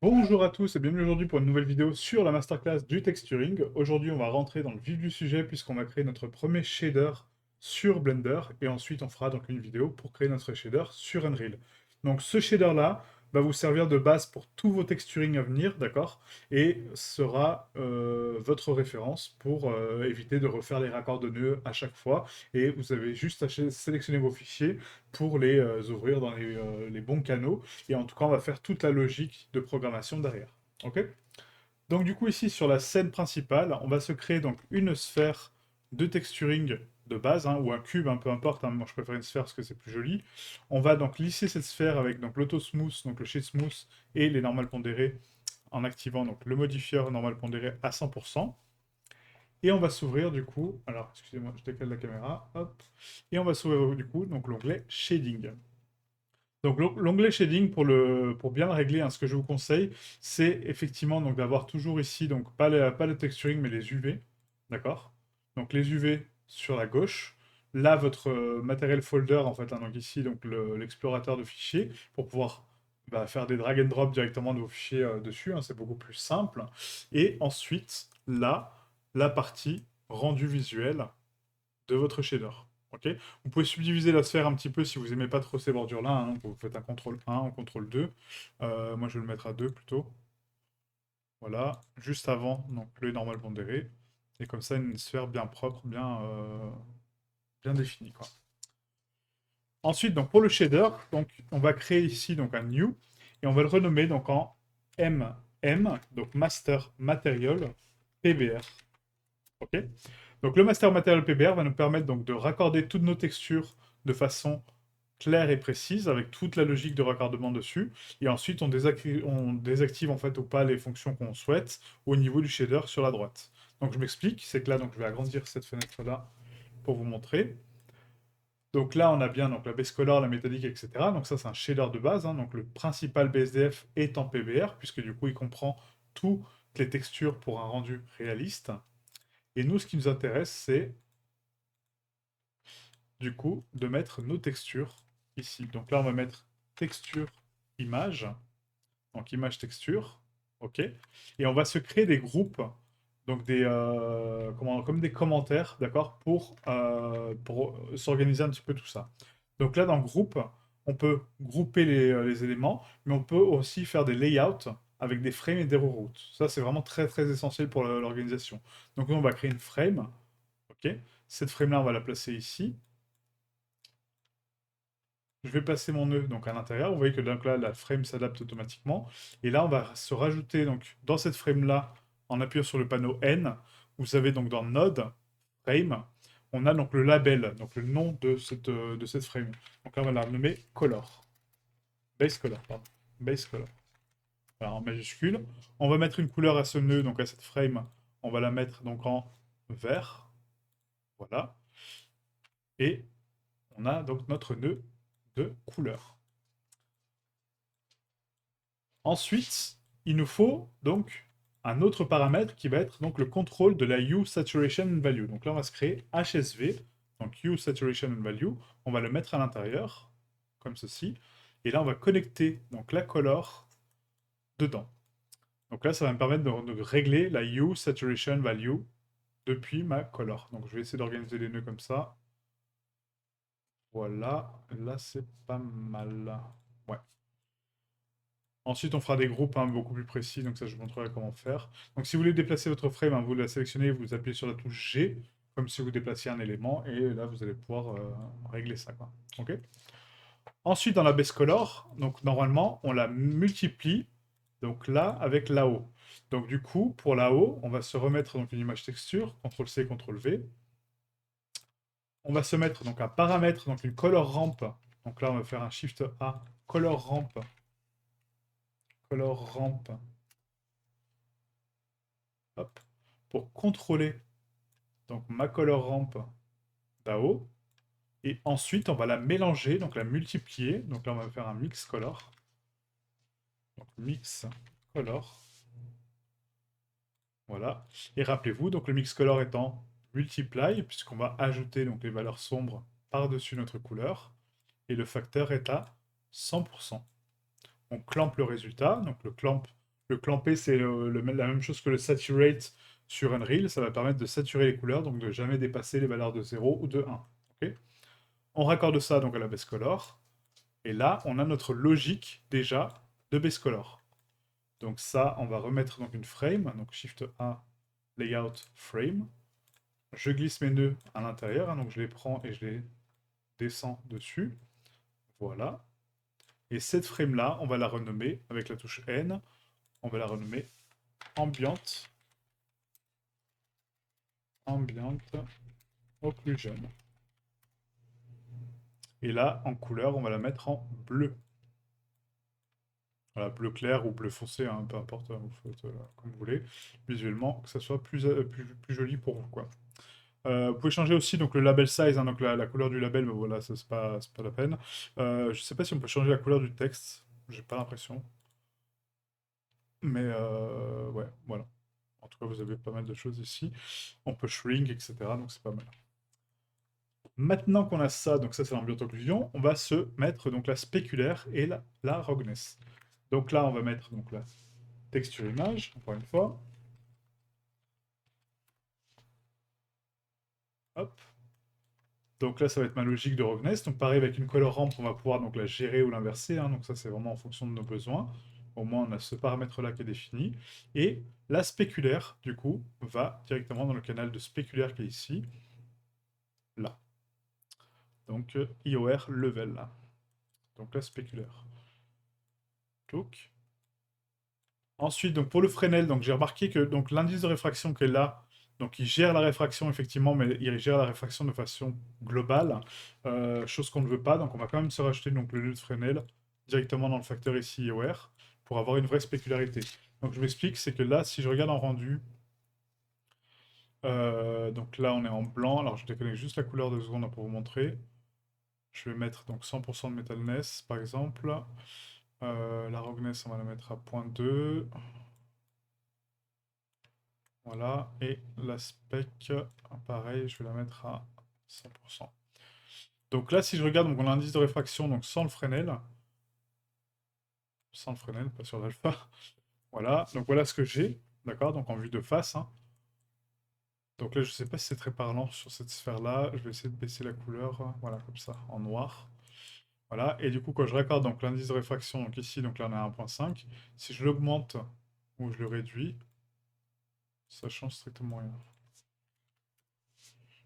Bonjour à tous et bienvenue aujourd'hui pour une nouvelle vidéo sur la masterclass du texturing. Aujourd'hui, on va rentrer dans le vif du sujet puisqu'on va créer notre premier shader sur Blender et ensuite on fera donc une vidéo pour créer notre shader sur Unreal. Donc ce shader-là va vous servir de base pour tous vos texturings à venir, d'accord? Et sera votre référence pour éviter de refaire les raccords de nœuds à chaque fois. Et vous avez juste à sélectionner vos fichiers pour les ouvrir dans les bons canaux. Et en tout cas, on va faire toute la logique de programmation derrière. Ok? Donc du coup, ici, sur la scène principale, on va se créer donc une sphère de texturing de base, hein, ou un cube, peu importe, hein, moi je préfère une sphère parce que c'est plus joli. On va donc lisser cette sphère avec donc l'auto-smooth, donc le shade smooth, et les normales pondérées, en activant donc le modifieur normal pondéré à 100%. Et on va s'ouvrir du coup, alors excusez-moi, je décale la caméra, hop, et on va s'ouvrir du coup donc l'onglet Shading. Donc l'onglet shading pour bien le régler, hein, ce que je vous conseille, c'est effectivement donc d'avoir toujours ici donc pas le texturing mais les UV, d'accord? Donc les UV sur la gauche. Là votre matériel folder en fait, hein, donc ici donc l'explorateur de fichiers pour pouvoir faire des drag and drop directement de vos fichiers dessus, hein, c'est beaucoup plus simple. Et ensuite là la partie rendu visuel de votre shader. Ok. Vous pouvez subdiviser la sphère un petit peu si vous n'aimez pas trop ces bordures-là, hein. Donc vous faites un CTRL 1, un CTRL 2. Moi, je vais le mettre à 2 plutôt. Voilà. Juste avant, donc le normal pondéré. Et comme ça, une sphère bien propre, bien définie, quoi. Ensuite, donc pour le shader, donc, on va créer ici donc, un new. Et on va le renommer donc, en MM, donc Master Material PBR. Ok. Donc le Master Material PBR va nous permettre donc de raccorder toutes nos textures de façon claire et précise avec toute la logique de raccordement dessus. Et ensuite on désactive en fait ou pas les fonctions qu'on souhaite au niveau du shader sur la droite. Donc je m'explique, c'est que là donc je vais agrandir cette fenêtre là pour vous montrer. Donc là on a bien donc la base color, la métallique, etc. Donc ça c'est un shader de base, hein. Donc le principal BSDF est en PBR puisque du coup il comprend toutes les textures pour un rendu réaliste. Et nous, ce qui nous intéresse, c'est du coup de mettre nos textures ici. Donc là, on va mettre texture, image, donc image, texture, ok. Et on va se créer des groupes, donc comme des commentaires, d'accord, pour s'organiser un petit peu tout ça. Donc là, dans groupe, on peut grouper les éléments, mais on peut aussi faire des layouts avec des frames et des reroutes. Ça, c'est vraiment très très essentiel pour l'organisation. Donc nous, on va créer une frame, ok. Cette frame-là, on va la placer ici. Je vais placer mon nœud donc à l'intérieur. Vous voyez que donc là, la frame s'adapte automatiquement. Et là, on va se rajouter donc dans cette frame-là, en appuyant sur le panneau N, vous avez donc dans Node, Frame, on a donc le label, donc le nom de cette frame. Donc là, on va la nommer Color. Base Color, pardon. Base Color. Alors, en majuscule. On va mettre une couleur à ce nœud, donc à cette frame. On va la mettre donc en vert. Voilà. Et on a donc notre nœud de couleur. Ensuite, il nous faut donc un autre paramètre qui va être donc le contrôle de la Hue Saturation Value. Donc là, on va se créer HSV, donc Hue Saturation Value. On va le mettre à l'intérieur, comme ceci. Et là, on va connecter donc la color dedans. Donc là, ça va me permettre de régler la Hue Saturation Value depuis ma color. Donc je vais essayer d'organiser les nœuds comme ça. Voilà, là c'est pas mal. Ouais. Ensuite, on fera des groupes beaucoup plus précis, donc ça je vous montrerai comment faire. Donc si vous voulez déplacer votre frame, vous la sélectionnez, vous appuyez sur la touche G, comme si vous déplaciez un élément, et là vous allez pouvoir régler ça, quoi. Ok. Ensuite, dans la base color, donc normalement, on la multiplie, donc là, avec là-haut. Donc du coup, pour là-haut, on va se remettre donc une image texture, CTRL-C, CTRL-V. On va se mettre donc un paramètre, donc une color ramp. Donc là, on va faire un Shift A, color ramp, hop, pour contrôler donc ma color ramp d'AO. Et ensuite, on va la mélanger, donc la multiplier. Donc là, on va faire un mix color. Donc mix color. Voilà. Et rappelez-vous, donc le mix color étant multiply, puisqu'on va ajouter donc les valeurs sombres par-dessus notre couleur. Et le facteur est à 100%. On clampe le résultat. Donc le clamp, Le clampé, c'est la même chose que le saturate sur Unreal. Ça va permettre de saturer les couleurs, donc de jamais dépasser les valeurs de 0 ou de 1. Ok. On raccorde ça donc à la base color. Et là, on a notre logique déjà de base color. Donc ça, on va remettre donc une frame. Donc Shift A, Layout, Frame. Je glisse mes nœuds à l'intérieur. Hein, donc je les prends et je les descends dessus. Voilà. Et cette frame-là, on va la renommer avec la touche N. On va la renommer Ambient. Ambient Occlusion. Et là, en couleur, on va la mettre en bleu. Voilà, bleu clair ou bleu foncé, hein, peu importe, vous faites comme vous voulez. Visuellement, que ça soit plus joli pour vous, quoi. Vous pouvez changer aussi donc, le label size, hein, donc la couleur du label, mais voilà, ça c'est pas la peine. Je sais pas si on peut changer la couleur du texte, j'ai pas l'impression. Mais ouais, voilà. En tout cas, vous avez pas mal de choses ici. On peut shrink, etc. Donc c'est pas mal. Maintenant qu'on a ça, donc ça c'est l'ambient occlusion, on va se mettre donc la spéculaire et la roughness. Donc là, on va mettre donc la texture image, encore une fois. Hop. Donc là, ça va être ma logique de roughness. Donc pareil, avec une color ramp, on va pouvoir donc la gérer ou l'inverser. Hein. Donc ça, c'est vraiment en fonction de nos besoins. Au moins, on a ce paramètre-là qui est défini. Et la spéculaire, du coup, va directement dans le canal de spéculaire qui est ici. Là. Donc IOR level, là. Donc la spéculaire. Donc. Ensuite, donc pour le Fresnel, donc j'ai remarqué que donc l'indice de réfraction qui est là, donc il gère la réfraction effectivement, mais il gère la réfraction de façon globale, chose qu'on ne veut pas. Donc on va quand même se rajouter donc le nœud de Fresnel directement dans le facteur ici IOR pour avoir une vraie spécularité. Donc je m'explique, c'est que là, si je regarde en rendu, donc là on est en blanc. Alors je déconnecte juste la couleur 2 secondes pour vous montrer. Je vais mettre donc 100% de metalness par exemple. La roughness, on va la mettre à 0.2. Voilà, et la spec, pareil, je vais la mettre à 100%. Donc là, si je regarde donc, mon indice de réfraction, donc sans le Fresnel, pas sur l'alpha, voilà, donc voilà ce que j'ai, d'accord, donc en vue de face. Hein. Donc là, je ne sais pas si c'est très parlant sur cette sphère-là, je vais essayer de baisser la couleur, voilà, comme ça, en noir. Voilà, et du coup, quand je raccorde donc l'indice de réfraction, donc ici, donc là on est à 1.5, si je l'augmente ou je le réduis, ça change strictement rien.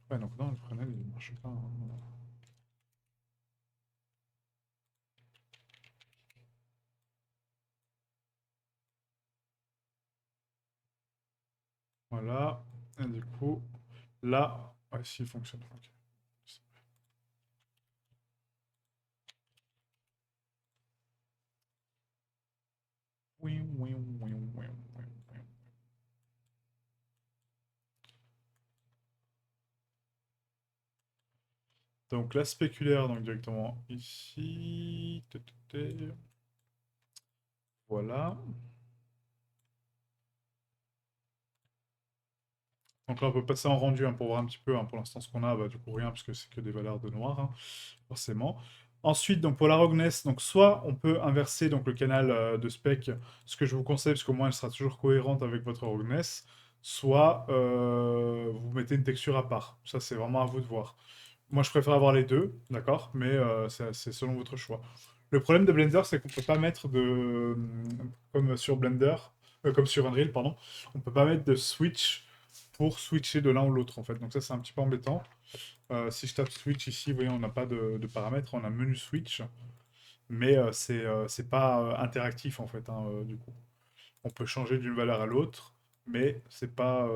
Ouais, donc non, le Fresnel, il marche pas. Hein. Voilà. Et du coup, là, ouais, si, il fonctionne. Ok. Oui, oui, oui, oui, oui, oui. Donc la spéculaire, donc directement ici. Voilà. Donc là, on peut passer en rendu hein, pour voir un petit peu. Hein, pour l'instant, ce qu'on a, bah, du coup, rien, parce que c'est que des valeurs de noir, hein, forcément. Ensuite, donc pour la roughness, donc soit on peut inverser donc, le canal de spec, ce que je vous conseille, parce qu'au moins elle sera toujours cohérente avec votre roughness, soit vous mettez une texture à part. Ça, c'est vraiment à vous de voir. Moi, je préfère avoir les deux, d'accord, mais c'est selon votre choix. Le problème de Blender, c'est qu'on peut pas mettre de... Comme sur Blender, comme sur Unreal, pardon, on peut pas mettre de switch pour switcher de l'un ou l'autre, en fait. Donc ça, c'est un petit peu embêtant. Si je tape switch ici, vous voyez, on n'a pas de paramètres, on a menu switch, mais c'est pas interactif, en fait, hein, du coup. On peut changer d'une valeur à l'autre, mais c'est pas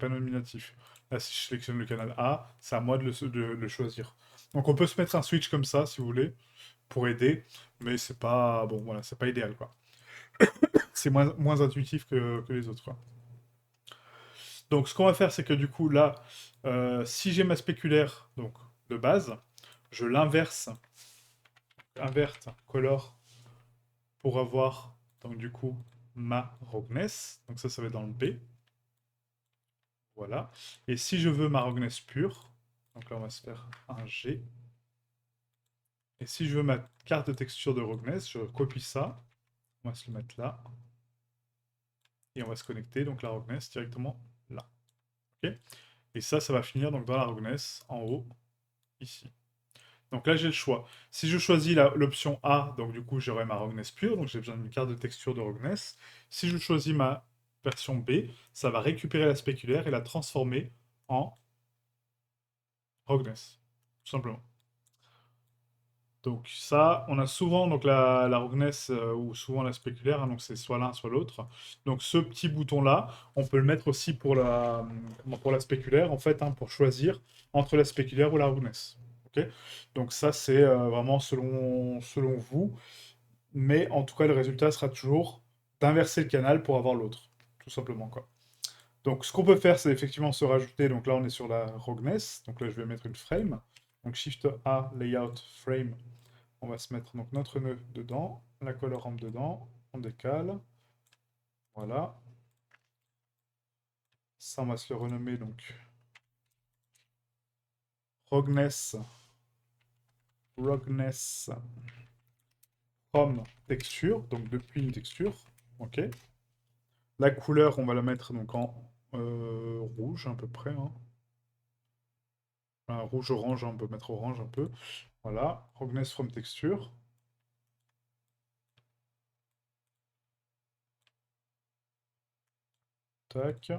nominatif. Là, si je sélectionne le canal A, c'est à moi de le choisir. Donc on peut se mettre un switch comme ça, si vous voulez, pour aider, mais c'est pas, bon, voilà, c'est pas idéal, quoi. C'est moins intuitif que les autres, quoi. Donc ce qu'on va faire, c'est que du coup, là, si j'ai ma spéculaire, donc de base, je l'inverse, inverte color, pour avoir, donc du coup, ma roughness. Donc ça va être dans le B. Voilà. Et si je veux ma roughness pure, donc là on va se faire un G. Et si je veux ma carte de texture de roughness, je copie ça. On va se le mettre là. et on va se connecter donc la Rogness directement là. Ok. Et ça va finir donc dans la Rogness en haut, ici. Donc là, j'ai le choix. Si je choisis l'option A, donc du coup, j'aurai ma Rogness pure, donc j'ai besoin d'une carte de texture de Rogness. Si je choisis ma version B, ça va récupérer la spéculaire et la transformer en Rogness, tout simplement. Donc ça, on a souvent donc la Rogness ou souvent la spéculaire, hein, donc c'est soit l'un soit l'autre. Donc ce petit bouton-là, on peut le mettre aussi pour la spéculaire, en fait, hein, pour choisir entre la spéculaire ou la Rogness. Ok. Donc ça, c'est vraiment selon vous, mais en tout cas, le résultat sera toujours d'inverser le canal pour avoir l'autre, tout simplement, quoi. Donc ce qu'on peut faire, c'est effectivement se rajouter, donc là on est sur la Rogness, donc là je vais mettre une frame, donc Shift A, Layout, Frame, on va se mettre donc notre nœud dedans, la color ramp dedans, on décale, voilà. Ça, on va se le renommer donc Rogness, Rogness from texture, donc depuis une texture, ok. La couleur, on va la mettre donc en rouge à peu près, hein. Enfin, rouge-orange, on peut mettre orange un peu. Voilà, Rogness from texture. Tac.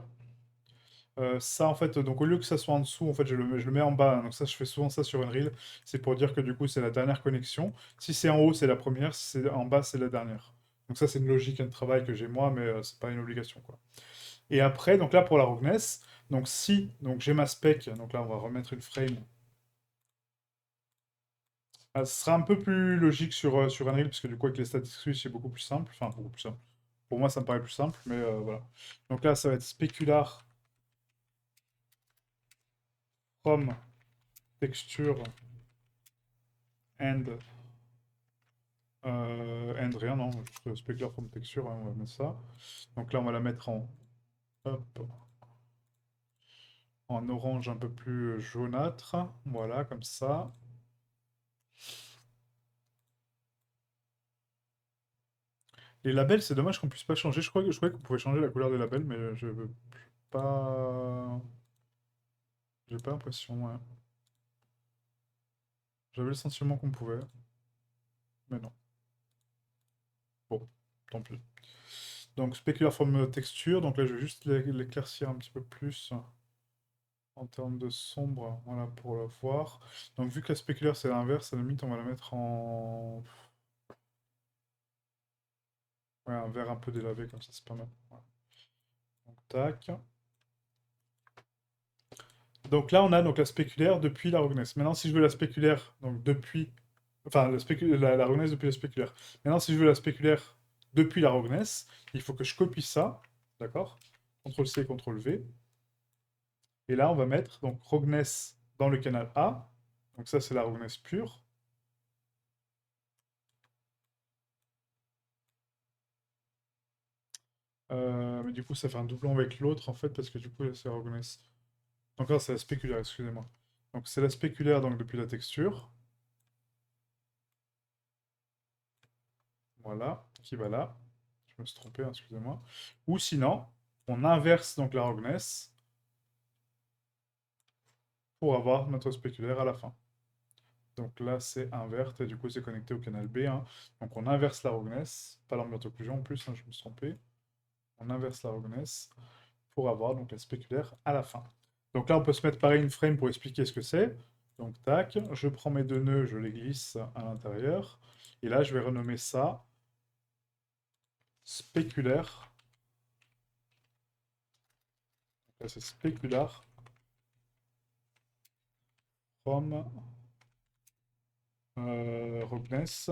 Ça, en fait, donc au lieu que ça soit en dessous, en fait, je le mets en bas, hein. Donc ça, je fais souvent ça sur Unreal. C'est pour dire que du coup, c'est la dernière connexion. Si c'est en haut, c'est la première. Si c'est en bas, c'est la dernière. Donc ça, c'est une logique et un travail que j'ai moi, mais c'est pas une obligation, quoi. Et après, donc là, pour la roughness, donc si donc j'ai ma spec, donc là, on va remettre une frame. Ah, ce sera un peu plus logique sur Unreal, parce que du coup, avec les statistiques switch, c'est beaucoup plus simple. Enfin, beaucoup plus simple. Pour moi, ça me paraît plus simple, mais voilà. Donc là, ça va être specular from texture and and rien, non, juste specular from texture, hein, on va mettre ça. Donc là, on va la mettre hop, en orange un peu plus jaunâtre. Voilà, comme ça. Les labels, c'est dommage qu'on puisse pas changer. Je croyais qu'on pouvait changer la couleur des labels, mais je veux pas. J'ai pas l'impression, ouais. J'avais le sentiment qu'on pouvait, mais non. Bon, tant pis. Donc, specular from texture. Donc là, je vais juste l'éclaircir un petit peu plus en termes de sombre, voilà, pour la voir. Donc, vu que la spéculaire, c'est l'inverse, à la limite, on va la mettre en... Ouais, un vert un peu délavé, comme ça, c'est pas mal. Voilà. Donc, tac. Donc là, on a donc la spéculaire depuis la roughness. Maintenant, si je veux la spéculaire, donc depuis... Enfin, la roughness depuis la spéculaire. Maintenant, si je veux la spéculaire depuis la roughness, il faut que je copie ça, d'accord? CTRL-C, CTRL-V. Et là, on va mettre donc roughness dans le canal A. Donc ça, c'est la roughness pure. Mais du coup, ça fait un doublon avec l'autre, en fait, parce que du coup, c'est roughness. Donc là, c'est la spéculaire, excusez-moi. Donc c'est la spéculaire donc, depuis la texture. Voilà, qui va là. Je me suis trompé, hein, excusez-moi. Ou sinon, on inverse donc la roughness pour avoir notre spéculaire à la fin. Donc là, c'est invert et du coup, c'est connecté au canal B, hein. Donc on inverse la roughness, pas l'ambiance occlusion en plus, hein, je me suis trompé. On inverse la roughness pour avoir donc la spéculaire à la fin. Donc là, on peut se mettre pareil une frame pour expliquer ce que c'est. Donc tac, je prends mes deux nœuds, je les glisse à l'intérieur. Et là, je vais renommer ça spéculaire. Là, c'est spécular from roughness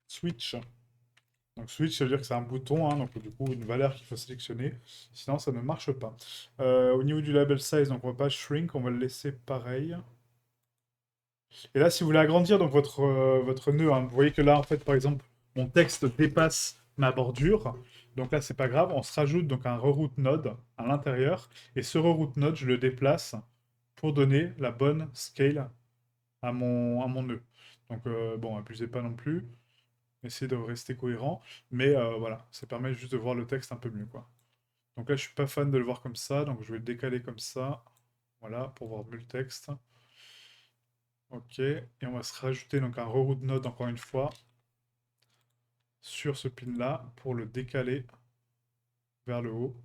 switch. Donc switch, ça veut dire que c'est un bouton, hein, donc du coup une valeur qu'il faut sélectionner, sinon ça ne marche pas. Au niveau du label size, donc on va pas shrink, on va le laisser pareil. Et là, si vous voulez agrandir donc votre nœud, hein, vous voyez que là, en fait, par exemple, mon texte dépasse ma bordure. Donc là, c'est pas grave, on se rajoute donc un reroute node à l'intérieur. Et ce reroute node, je le déplace pour donner la bonne scale à mon nœud. Donc bon, abusez pas non plus. essayer de rester cohérent, mais voilà, ça permet juste de voir le texte un peu mieux, quoi. Donc là, je suis pas fan de le voir comme ça, donc je vais le décaler comme ça, voilà, pour voir mieux le texte. Ok, et on va se rajouter donc un reroute node encore une fois sur ce pin-là pour le décaler vers le haut.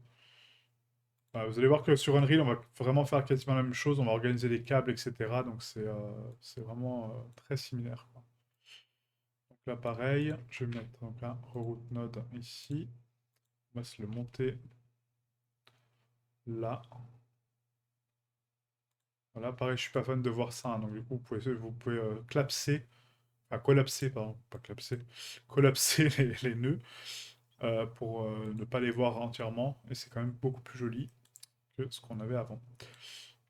Voilà, vous allez voir que sur Unreal, on va vraiment faire quasiment la même chose, on va organiser les câbles, etc. Donc c'est vraiment très similaire, quoi. Donc là, pareil, je vais mettre donc un reroute node ici. On va se le monter là. Voilà, pareil, je suis pas fan de voir ça, hein, donc du coup, vous pouvez collapser, enfin collapser, pardon, pas collapser, collapser les nœuds pour ne pas les voir entièrement, et c'est quand même beaucoup plus joli que ce qu'on avait avant.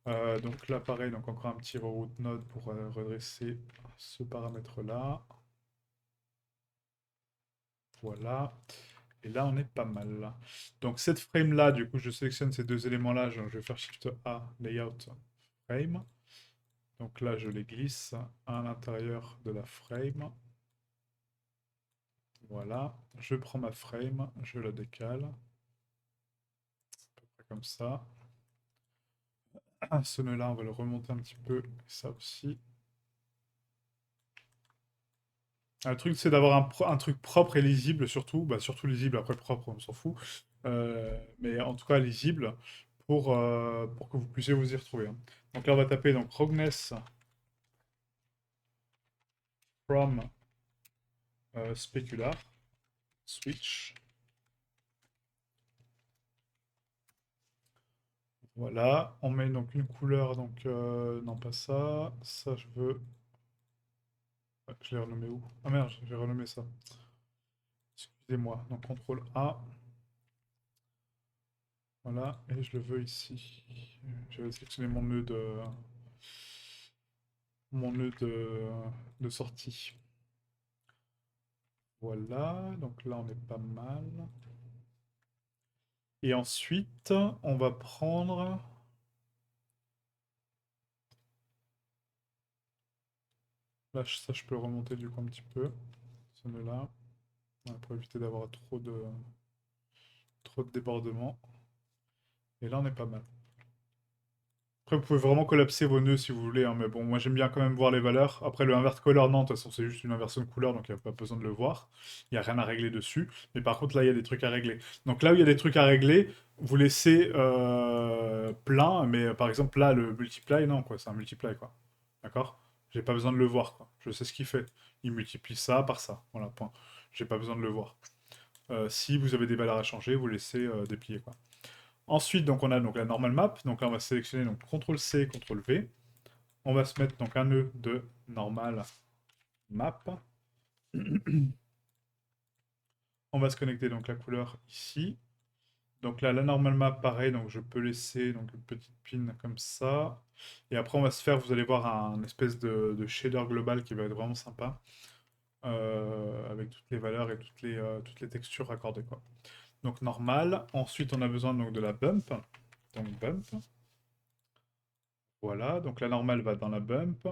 Donc là, pareil, donc encore un petit reroute node pour redresser ce paramètre-là. Voilà. Et là, on est pas mal. Donc cette frame-là, du coup, je sélectionne ces deux éléments-là. Je vais faire Shift A, Layout, Frame. Donc là, je les glisse à l'intérieur de la frame. Voilà. Je prends ma frame, je la décale. À peu près comme ça. Ce nœud-là, on va le remonter un petit peu. Et ça aussi. Le truc, c'est d'avoir un truc propre et lisible, surtout. Bah, surtout lisible, après propre, on s'en fout. Mais en tout cas, lisible, pour que vous puissiez vous y retrouver, hein. Donc là, on va taper donc Rogness from Specular, switch. Voilà, on met donc une couleur, donc non pas ça, ça je veux... Ouais, je l'ai renommé où? Ah merde, j'ai renommé ça. Excusez-moi, donc CTRL A, voilà, et je le veux ici. J'avais sélectionné mon nœud de sortie. Voilà, donc là on est pas mal. Et ensuite, on va prendre... Là, ça je peux le remonter du coup un petit peu, ce nœud-là, pour éviter d'avoir trop de débordements. Et là on est pas mal. Après, vous pouvez vraiment collapser vos nœuds si vous voulez, hein, mais bon, moi j'aime bien quand même voir les valeurs. Après, le invert color, non, de toute façon, c'est juste une inversion de couleur, donc il n'y a pas besoin de le voir. Il n'y a rien à régler dessus. Mais par contre, là, il y a des trucs à régler. Donc là où il y a des trucs à régler, vous laissez plein, mais par exemple, là, le multiply, non, quoi, c'est un multiply, quoi. D'accord? J'ai pas besoin de le voir, quoi. Je sais ce qu'il fait. Il multiplie ça par ça. Voilà, point. J'ai pas besoin de le voir. Si vous avez des valeurs à changer, vous laissez déplier, quoi. Ensuite, donc, on a donc la normal map. Donc là, on va sélectionner donc, CTRL-C, CTRL-V. On va se mettre donc un nœud de normal map. On va se connecter donc la couleur ici. Donc là, la normal map, pareil, donc je peux laisser donc une petite pin comme ça. Et après, on va se faire, vous allez voir, un espèce de shader global qui va être vraiment sympa. Avec toutes les valeurs et toutes les textures raccordées, quoi. Donc normal. Ensuite, on a besoin donc de la bump. Donc bump. Voilà, donc la normale va dans la bump.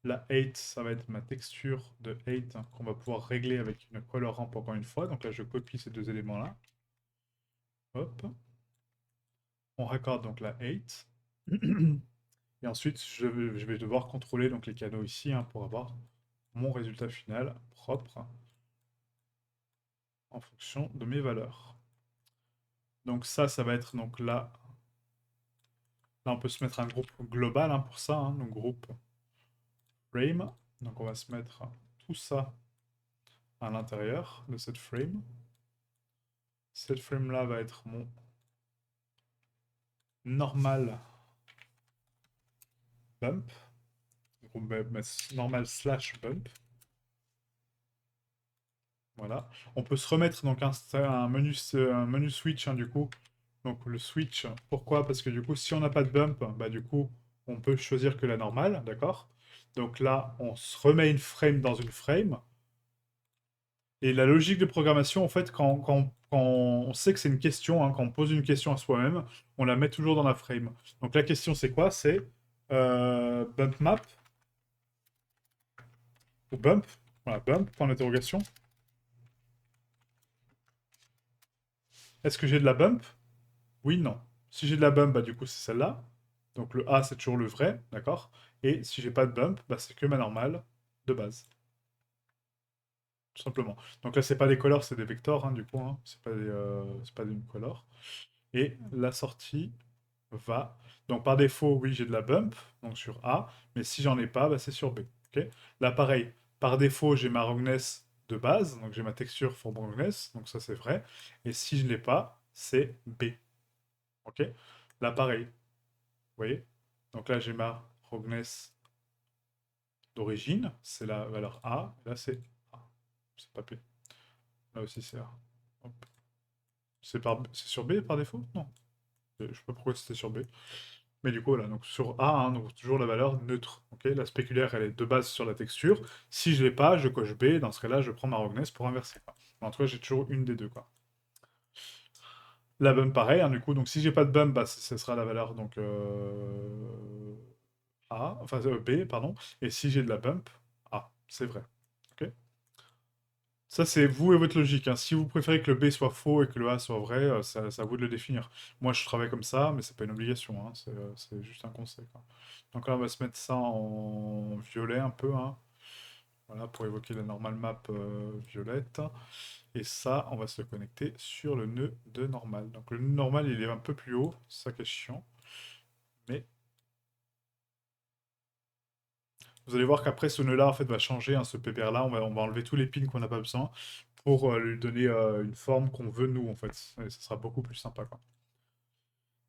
La 8, ça va être ma texture de 8 qu'on va pouvoir régler avec une color ramp encore une fois. Donc là, je copie ces deux éléments-là. Hop. On raccorde donc la 8. Et ensuite, je vais devoir contrôler donc les canaux ici, hein, pour avoir mon résultat final propre en fonction de mes valeurs. Donc ça va être donc là. Là, on peut se mettre un groupe global, hein, pour ça, hein, donc groupe frame. Donc on va se mettre tout ça à l'intérieur de cette frame. Cette frame-là va être mon normal bump. Donc on va mettre normal slash bump. Voilà. On peut se remettre donc un menu switch, hein, du coup. Donc le switch, pourquoi? Parce que du coup, si on n'a pas de bump, bah du coup, on peut choisir que la normale, d'accord? Donc là, on se remet une frame dans une frame. Et la logique de programmation, en fait, quand on sait que c'est une question, hein, quand on pose une question à soi-même, on la met toujours dans la frame. Donc la question, c'est quoi? C'est bump map ou bump. Voilà, bump, point d'interrogation. Est-ce que j'ai de la bump? Oui, non. Si j'ai de la bump, bah du coup c'est celle-là. Donc le A c'est toujours le vrai, d'accord? Et si j'ai pas de bump, bah c'est que ma normale de base, tout simplement. Donc là c'est pas des colors, c'est des vectors, hein, du coup, hein. C'est pas des colors. Et la sortie va. Donc par défaut, oui, j'ai de la bump, donc sur A, mais si j'en ai pas, bah, c'est sur B. Ok. Là pareil, par défaut, j'ai ma roughness de base, donc j'ai ma texture for roughness, donc ça c'est vrai. Et si je l'ai pas, c'est B. Ok. Là pareil, vous voyez? Donc là j'ai ma roughness d'origine, c'est la valeur A, et là c'est A. C'est pas P. Là aussi c'est A. Hop. C'est sur B par défaut? Non. Je sais pas pourquoi c'était sur B. Mais du coup, voilà, donc sur A, hein, donc toujours la valeur neutre. Ok, la spéculaire, elle est de base sur la texture. Si je l'ai pas, je coche B. Dans ce cas-là, je prends ma roughness pour inverser, quoi. En tout cas, j'ai toujours une des deux, quoi. La bump, pareil, hein, du coup. Donc si j'ai pas de bump, bah, ce sera la valeur donc A, enfin B, pardon. Et si j'ai de la bump, A, c'est vrai. Ok. Ça, c'est vous et votre logique, hein. Si vous préférez que le B soit faux et que le A soit vrai, c'est à vous de le définir. Moi, je travaille comme ça, mais c'est pas une obligation, hein. C'est juste un conseil, quoi. Donc là, on va se mettre ça en violet un peu, hein. Voilà, pour évoquer la normal map violette. Et ça, on va se le connecter sur le nœud de normal. Donc le nœud normal, il est un peu plus haut, c'est ça qui est chiant. Mais vous allez voir qu'après, ce nœud-là, en fait, va changer, hein, ce pépère-là. On va enlever tous les pins qu'on n'a pas besoin pour lui donner une forme qu'on veut, nous, en fait. Et ça sera beaucoup plus sympa, quoi.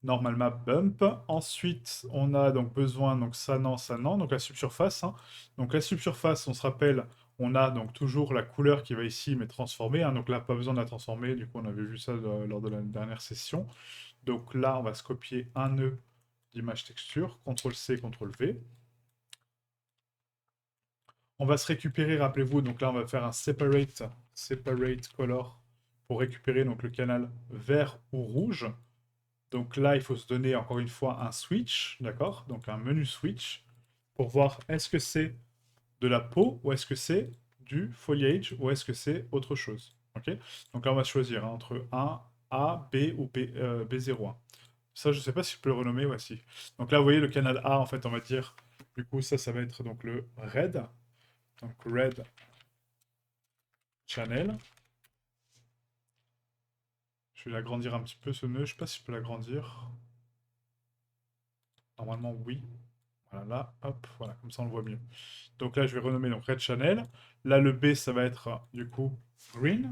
Normal map bump. Ensuite, on a donc besoin, donc ça non, ça non. Donc la subsurface, hein. Donc la subsurface, on se rappelle, on a donc toujours la couleur qui va ici, mais transformée, hein. Donc là, pas besoin de la transformer. Du coup, on avait vu ça lors de la dernière session. Donc là, on va se copier un nœud d'image texture. CTRL-C, CTRL-V. On va se récupérer, rappelez-vous, donc là on va faire un separate color pour récupérer donc le canal vert ou rouge. Donc là, il faut se donner encore une fois un switch, d'accord? Donc un menu switch pour voir est-ce que c'est de la peau ou est-ce que c'est du foliage ou est-ce que c'est autre chose. Ok. Donc là, on va choisir, hein, entre un A, B ou B01. Ça, je sais pas si je peux le renommer, voici. Donc là, vous voyez le canal A, en fait, on va dire, du coup, ça va être donc le red. Donc red channel. Je vais l'agrandir un petit peu ce nœud. Je sais pas si je peux l'agrandir. Normalement, oui. Voilà, là, hop, voilà, comme ça on le voit mieux. Donc là, je vais renommer donc Red Channel. Là, le B, ça va être du coup Green.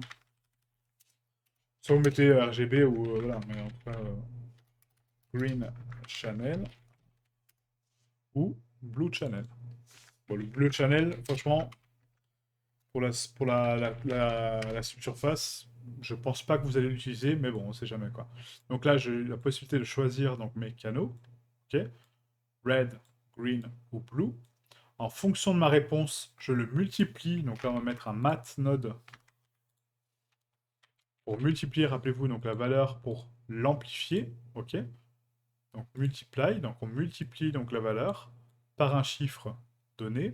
Soit vous mettez RGB ou voilà, mais en tout cas Green Channel ou Blue Channel. Bon, le Blue Channel, franchement, pour la subsurface, je pense pas que vous allez l'utiliser, mais bon, on sait jamais quoi. Donc là, j'ai la possibilité de choisir donc mes canaux. Ok, red, green ou blue. En fonction de ma réponse, je le multiplie. Donc là, on va mettre un mat node pour multiplier, rappelez-vous, donc la valeur pour l'amplifier. OK. Donc multiply, donc on multiplie donc la valeur par un chiffre donné.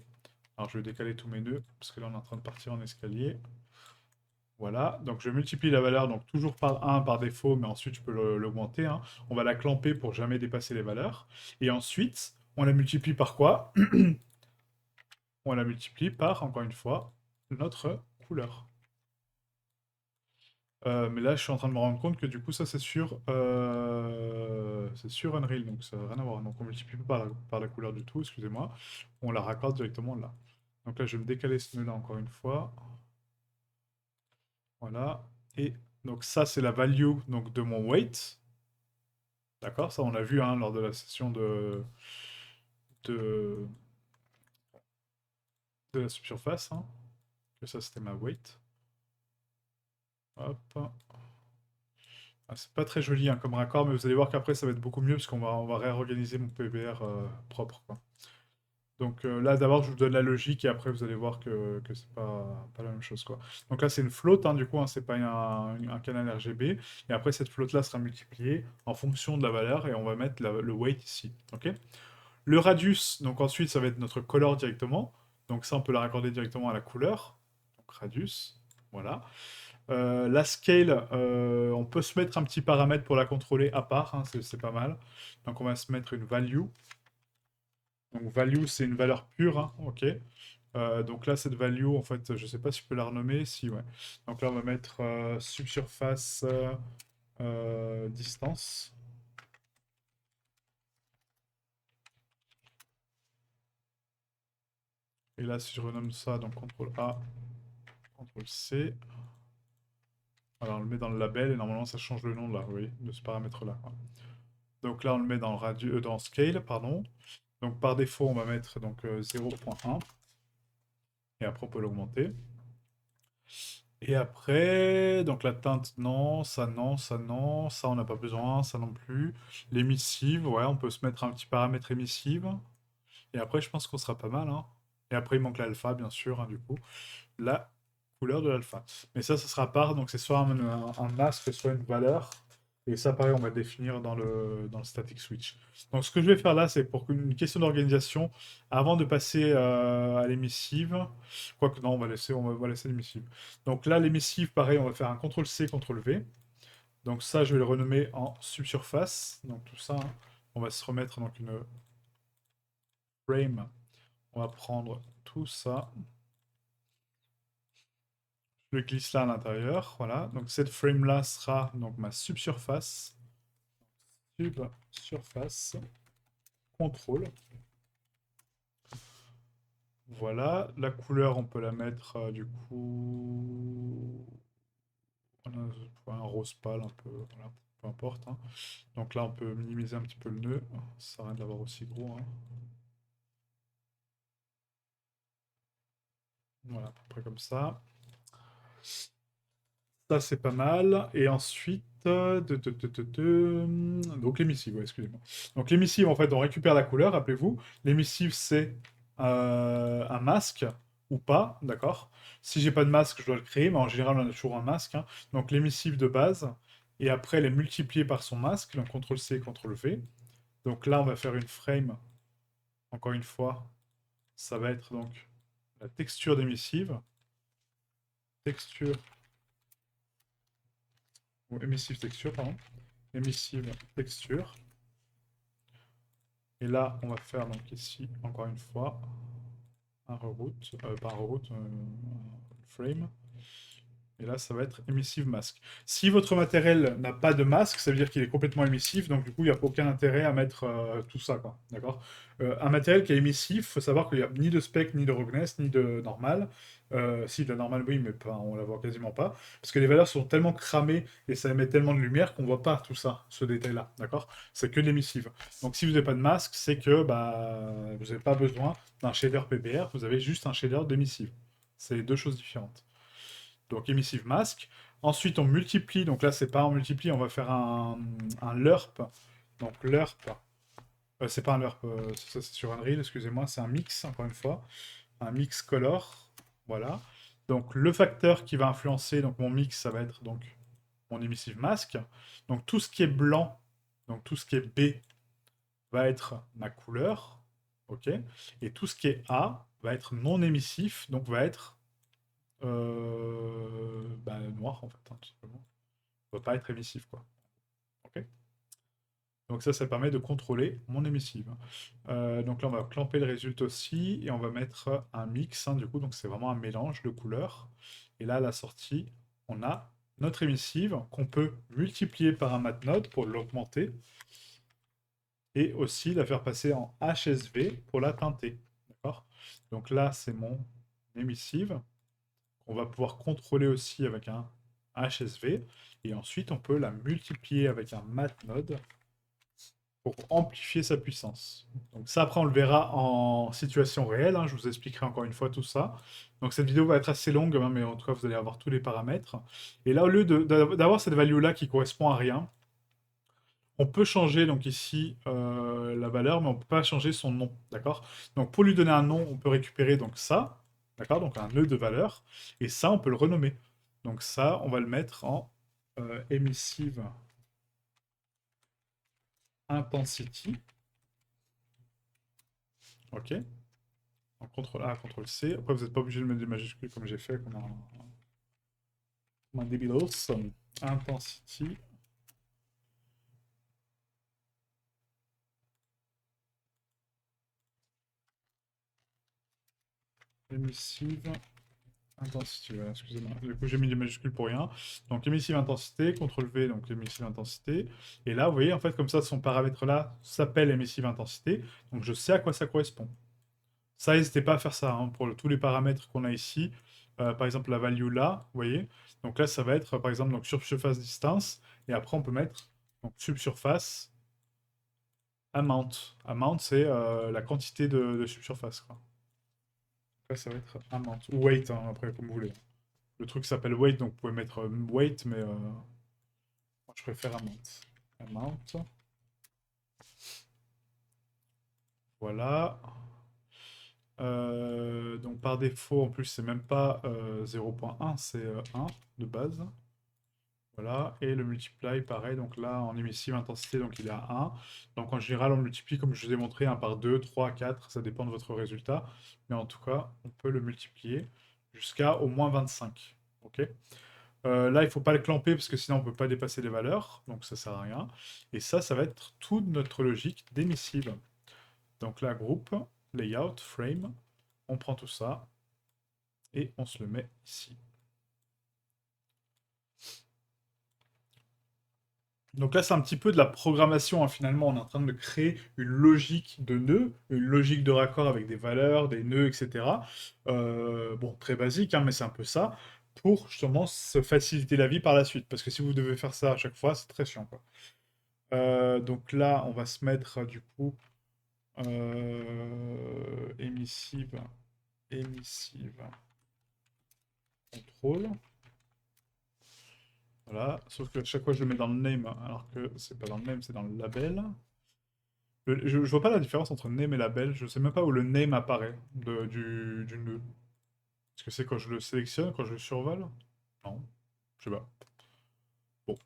Alors je vais décaler tous mes nœuds, parce que là on est en train de partir en escalier. Voilà, donc je multiplie la valeur, donc toujours par 1 par défaut, mais ensuite je peux l'augmenter, hein. On va la clamper pour jamais dépasser les valeurs. Et ensuite, on la multiplie par quoi? On la multiplie par, encore une fois, notre couleur. Mais là, je suis en train de me rendre compte que du coup, ça, c'est sur Unreal, donc ça n'a rien à voir. Donc on multiplie pas par la couleur du tout, excusez-moi. On la raccorde directement là. Donc là, je vais me décaler ce nœud-là encore une fois. Voilà. Et donc ça, c'est la value donc, de mon weight. D'accord? Ça, on l'a vu, hein, lors de la session de, de la subsurface, hein, que ça, c'était ma weight. Hop. Ah, c'est pas très joli, hein, comme raccord, mais vous allez voir qu'après ça va être beaucoup mieux parce qu'on va réorganiser mon PBR propre, quoi. Donc là d'abord je vous donne la logique et après vous allez voir que c'est pas la même chose, quoi. Donc là c'est une flotte, hein, du coup, hein, c'est pas un canal RGB. Et après cette flotte là sera multipliée en fonction de la valeur et on va mettre le weight ici. Ok. Le radius, donc ensuite ça va être notre color directement. Donc ça on peut la raccorder directement à la couleur. radius, voilà. La scale, on peut se mettre un petit paramètre pour la contrôler à part, hein, c'est pas mal. Donc on va se mettre une value. Donc value, c'est une valeur pure, hein, ok. Donc là, cette value, en fait, je sais pas si je peux la renommer, si, ouais. Donc là, on va mettre subsurface distance. Et là, si je renomme ça, donc CTRL A, CTRL C. Alors, on le met dans le label et normalement, ça change le nom là, oui, de ce paramètre-là, quoi. Donc là, on le met dans, dans scale, pardon. Donc par défaut, on va mettre donc 0.1. Et après, on peut l'augmenter. Et après, donc la teinte, non, ça non, ça non, ça on n'a pas besoin, ça non plus. L'émissive, ouais, on peut se mettre un petit paramètre émissive. Et après, je pense qu'on sera pas mal, hein. Et après, il manque l'alpha, bien sûr, hein, du coup. La couleur de l'alpha. Mais ça sera à part, donc c'est soit un masque, soit une valeur. Et ça, pareil, on va le définir dans le static switch. Donc ce que je vais faire là, c'est pour une question d'organisation, avant de passer à l'émissive, quoique non, on va laisser l'émissive. Donc là, l'émissive, pareil, on va faire un CTRL-C, CTRL-V. Donc ça, je vais le renommer en subsurface. Donc tout ça, hein, on va se remettre donc une frame. On va prendre tout ça. Je le glisse là à l'intérieur, voilà. Donc cette frame là sera donc ma subsurface. Subsurface. Contrôle. Voilà. La couleur, on peut la mettre du coup. Un rose pâle un peu. Voilà. Peu importe, hein. Donc là, on peut minimiser un petit peu le nœud. Ça sert à rien de l'avoir aussi gros, hein. Voilà, à peu près comme ça. Ça, c'est pas mal. Et ensuite, donc l'émissive, ouais, excusez-moi. Donc l'émissive, en fait, on récupère la couleur, rappelez-vous. L'émissive, c'est un masque ou pas, d'accord? Si j'ai pas de masque, je dois le créer, mais en général, on a toujours un masque, hein. Donc l'émissive de base, et après, elle est multipliée par son masque, donc CTRL-C, CTRL-V. Donc là, on va faire une frame, encore une fois. Ça va être donc la texture d'émissive. Texture, ou émissive texture, pardon. Emissive texture. Et là, on va faire donc ici, encore une fois, un reroute, pas un reroute, un frame. Et là, ça va être emissive mask. Si votre matériel n'a pas de masque, ça veut dire qu'il est complètement émissif, donc du coup, il n'y a aucun intérêt à mettre tout ça, quoi. D'accord. Un matériel qui est émissif, il faut savoir qu'il n'y a ni de spec, ni de roughness, ni de normal. Si, de la normale, oui, mais pas, on la voit quasiment pas. Parce que les valeurs sont tellement cramées et ça émet tellement de lumière qu'on voit pas tout ça, ce détail-là. D'accord. C'est que de l'émissive. Donc si vous n'avez pas de masque, c'est que bah, vous n'avez pas besoin d'un shader PBR, vous avez juste un shader d'émissive. C'est deux choses différentes. Donc emissive mask. Ensuite, on multiplie. Donc là, c'est pas on multiplie, on va faire un lerp. Donc lerp, c'est pas un lerp, ça c'est sur Unreal, excusez-moi, c'est un mix, encore une fois. Un mix color. Voilà. Donc le facteur qui va influencer donc mon mix, ça va être donc mon emissive mask. Donc tout ce qui est blanc, donc tout ce qui est B va être ma couleur. OK. Et tout ce qui est A va être non émissif, donc va être bah, noir en fait, hein, tout simplement. Ça va pas être émissif, quoi. Ok. Donc ça permet de contrôler mon émissive. Donc là, on va clamper le résultat aussi, et on va mettre un mix, hein, du coup, donc c'est vraiment un mélange de couleurs. Et là, à la sortie, on a notre émissive qu'on peut multiplier par un matnode pour l'augmenter, et aussi la faire passer en HSV pour la teinter. D'accord. Donc là, c'est mon émissive. On va pouvoir contrôler aussi avec un HSV. Et ensuite, on peut la multiplier avec un matnode pour amplifier sa puissance. Donc ça, après, on le verra en situation réelle, hein. Je vous expliquerai encore une fois tout ça. Donc cette vidéo va être assez longue, hein, mais en tout cas, vous allez avoir tous les paramètres. Et là, au lieu d'avoir cette value-là qui correspond à rien, on peut changer donc ici la valeur, mais on ne peut pas changer son nom, d'accord? Donc pour lui donner un nom, on peut récupérer donc ça, d'accord? Donc un nœud de valeur, et ça, on peut le renommer. Donc ça, on va le mettre en emissive intensity, ok? Donc, CTRL A, CTRL C. Après, vous n'êtes pas obligé de mettre des majuscules comme j'ai fait, comme un débilos. Intensity. Emissive. Intensité, voilà, excusez-moi. Du coup, j'ai mis des majuscules pour rien. Donc, émissive intensité, CTRL V, donc émissive intensité. Et là, vous voyez, en fait, comme ça, son paramètre-là s'appelle émissive intensité. Donc, je sais à quoi ça correspond. Ça, n'hésitez pas à faire ça hein, pour tous les paramètres qu'on a ici. Par exemple, la value là, vous voyez. Donc là, ça va être, par exemple, donc, surface distance. Et après, on peut mettre donc, subsurface amount. Amount, c'est la quantité de subsurface, quoi. Là, ça va être amount. Ou weight, hein, après, comme vous voulez. Le truc s'appelle weight, donc vous pouvez mettre weight, mais moi, je préfère amount. Amount. Voilà. Donc par défaut, en plus, c'est même pas 0,1, c'est 1 de base. Voilà. Et le multiply, pareil. Donc là, en émissive intensité, donc il est à 1. Donc en général, on multiplie, comme je vous ai montré, 1 par 2, 3, 4. Ça dépend de votre résultat. Mais en tout cas, on peut le multiplier jusqu'à au moins 25. OK. Là, il ne faut pas le clamper parce que sinon on ne peut pas dépasser les valeurs, donc ça sert à rien. Et ça va être toute notre logique d'émissive. Donc là, groupe, layout, frame, on prend tout ça et on se le met ici. Donc là, c'est un petit peu de la programmation, hein. Finalement, on est en train de créer une logique de nœuds, une logique de raccord avec des valeurs, des nœuds, etc. Bon, très basique, hein, mais c'est un peu ça, pour justement se faciliter la vie par la suite. Parce que si vous devez faire ça à chaque fois, c'est très chiant, quoi. Donc là, on va se mettre du coup émissive, émissive, contrôle. Voilà, sauf que chaque fois je le mets dans le name, alors que c'est pas dans le name, c'est dans le label. Je vois pas la différence entre name et label, je sais même pas où le name apparaît du nœud. Est-ce que c'est quand je le sélectionne, quand je le survole? Non, je sais pas. Bon.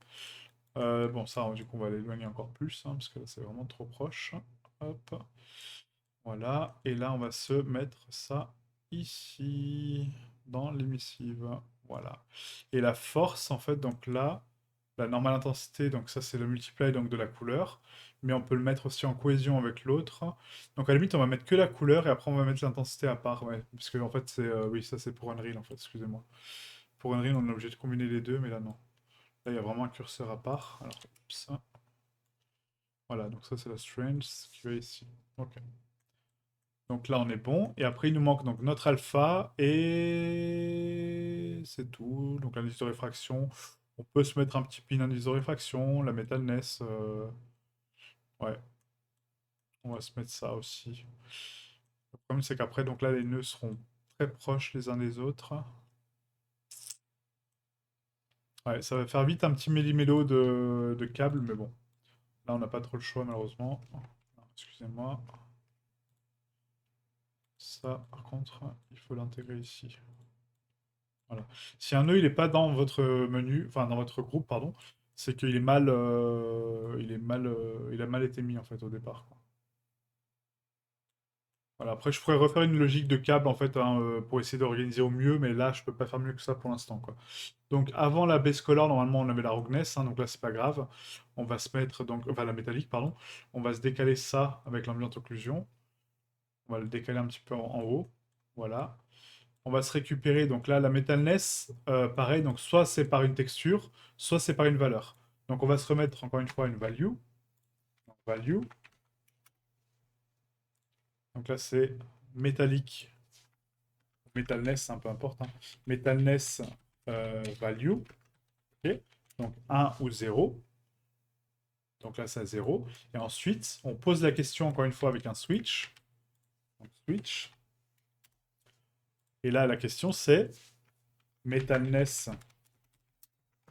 Bon, ça, du coup, on va l'éloigner encore plus, hein, parce que là, c'est vraiment trop proche. Hop. Voilà. Et là, on va se mettre ça ici, dans l'émissive. Voilà. Et la force, en fait, donc là, la normale intensité, donc ça, c'est le multiply donc de la couleur. Mais on peut le mettre aussi en cohésion avec l'autre. Donc à la limite, on va mettre que la couleur et après, on va mettre l'intensité à part. Ouais. Parce que, en fait, c'est. Oui, ça, c'est pour Unreal, en fait, excusez-moi. Pour Unreal, on est obligé de combiner les deux, mais là, non. Là, il y a vraiment un curseur à part. Alors, ça. Voilà, donc ça, c'est la strength qui va ici. Ok. Donc là, on est bon. Et après, il nous manque donc notre alpha et c'est tout. Donc l'indice de réfraction. On peut se mettre un petit pin indice de réfraction, la metalness. Ouais, on va se mettre ça aussi. Le problème, c'est qu'après, donc là, les nœuds seront très proches les uns des autres. Ouais, ça va faire vite un petit méli-mélo de câbles, mais bon. Là, on n'a pas trop le choix, malheureusement. Excusez-moi. Ça, par contre, il faut l'intégrer ici. Voilà. Si un nœud il est pas dans votre menu, enfin dans votre groupe, pardon, c'est qu'il est mal, il a mal été mis en fait au départ, quoi. Voilà. Après, je pourrais refaire une logique de câble en fait hein, pour essayer d'organiser au mieux, mais là, je peux pas faire mieux que ça pour l'instant, quoi. Donc, avant la base color, normalement, on avait la roughness, hein, donc là, c'est pas grave. On va se mettre donc, enfin la métallique, pardon. On va se décaler ça avec l'ambient occlusion. On va le décaler un petit peu en haut. Voilà. On va se récupérer, donc là, la metalness, pareil, donc soit c'est par une texture, soit c'est par une valeur. Donc on va se remettre encore une fois une value. Donc, value. Donc là, c'est métallique. Metalness, hein, peu importe. Hein. Metalness value. Ok. Donc 1 ou 0. Donc là, c'est à 0. Et ensuite, on pose la question encore une fois avec un switch. Donc, switch. Et là, la question, c'est metalness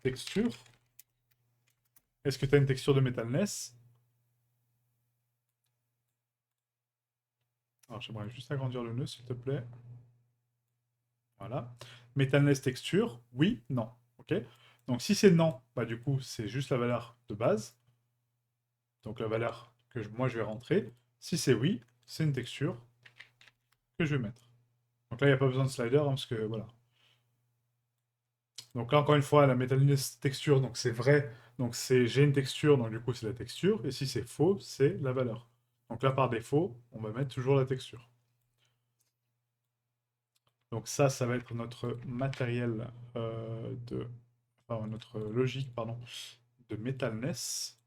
texture. Est-ce que tu as une texture de metalness? Alors, j'aimerais juste agrandir le nœud, s'il te plaît. Voilà. Metalness texture, oui, non. Ok. Donc, si c'est non, bah du coup, c'est juste la valeur de base. Donc, la valeur que moi, je vais rentrer. Si c'est oui, c'est une texture. que je vais mettre. Donc là, il n'y a pas besoin de slider, hein, parce que voilà. Donc là, encore une fois, la métalliness texture, donc c'est vrai, donc c'est j'ai une texture, donc du coup c'est la texture, et si c'est faux, c'est la valeur. Donc là, par défaut, on va mettre toujours la texture. Donc ça va être notre matériel enfin, notre logique, pardon, de metalness.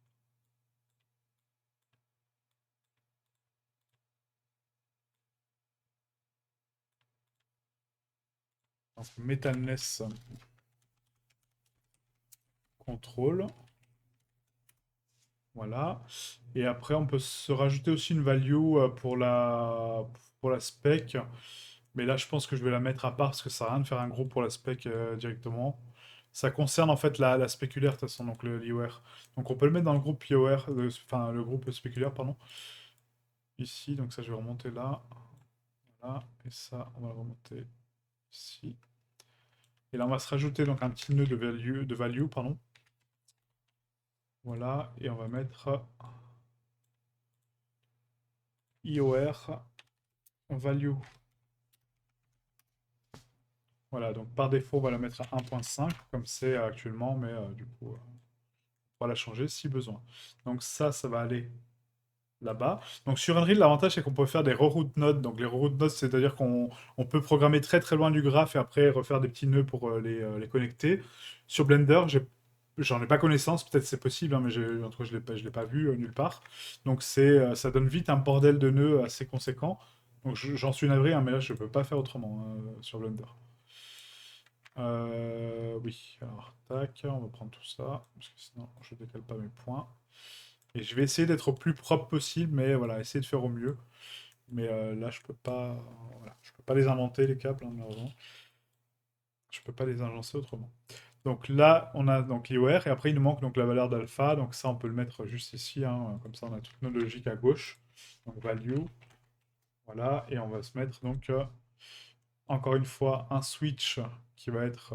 Donc metalness contrôle. Voilà. Et après, on peut se rajouter aussi une value pour la spec. Mais là, je pense que je vais la mettre à part parce que ça sert à rien de faire un groupe pour la spec directement. Ça concerne en fait la spéculaire, de toute façon, donc le l'IOR. Donc on peut le mettre dans le groupe IOR, enfin le groupe spéculaire, pardon. Ici, donc ça, je vais remonter là. Voilà. Et ça, on va le remonter ici. Et là, on va se rajouter donc un petit nœud de value, pardon. Voilà. Et on va mettre IOR value. Voilà, donc par défaut, on va la mettre à 1.5, comme c'est actuellement, mais du coup, on va la changer si besoin. Donc ça va aller là-bas. Donc sur Unreal, l'avantage, c'est qu'on peut faire des reroute nodes. Donc les reroute nodes, c'est-à-dire qu'on peut programmer très très loin du graphe et après refaire des petits nœuds pour les connecter. Sur Blender, j'en ai pas connaissance, peut-être c'est possible, hein, mais en tout cas, je l'ai pas vu nulle part. Donc ça donne vite un bordel de nœuds assez conséquent. Donc j'en suis navré, hein, mais là, je peux pas faire autrement sur Blender. Oui, alors tac, on va prendre tout ça, parce que sinon je décale pas mes points. Et je vais essayer d'être au plus propre possible, mais voilà, essayer de faire au mieux. Mais là, je peux pas, voilà, je peux pas les inventer les câbles, hein, malheureusement. Je peux pas les agencer autrement. Donc là, on a donc l'IOR, et après il nous manque donc la valeur d'alpha, donc ça on peut le mettre juste ici, hein, comme ça on a toute nos logiques à gauche. Donc value, voilà, et on va se mettre donc encore une fois un switch qui va être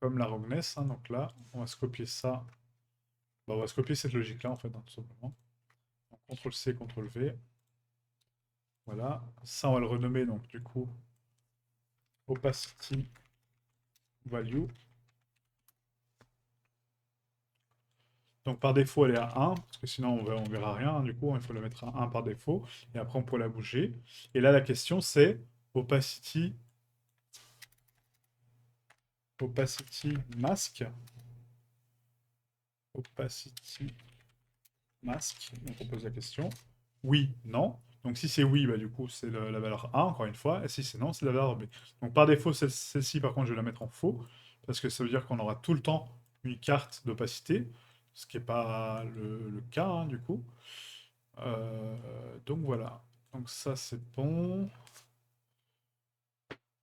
comme la Rogness, hein, donc là, on va se copier ça. Bah, on va se copier cette logique-là, en fait, hein, tout simplement. Donc, CTRL-C, CTRL-V. Voilà. Ça, on va le renommer, donc, du coup, opacity value. Donc, par défaut, elle est à 1, parce que sinon, on verra rien. Hein, du coup, il faut la mettre à 1 par défaut. Et après, on peut la bouger. Et là, la question, c'est opacity mask. Opacity mask. Donc, on pose la question. Oui, non. Donc si c'est oui, bah, du coup, c'est la valeur A, encore une fois. Et si c'est non, c'est la valeur B. Donc par défaut, celle-ci, par contre, je vais la mettre en faux. Parce que ça veut dire qu'on aura tout le temps une carte d'opacité. Ce qui n'est pas le cas, hein, du coup. Donc voilà. Donc ça, c'est bon.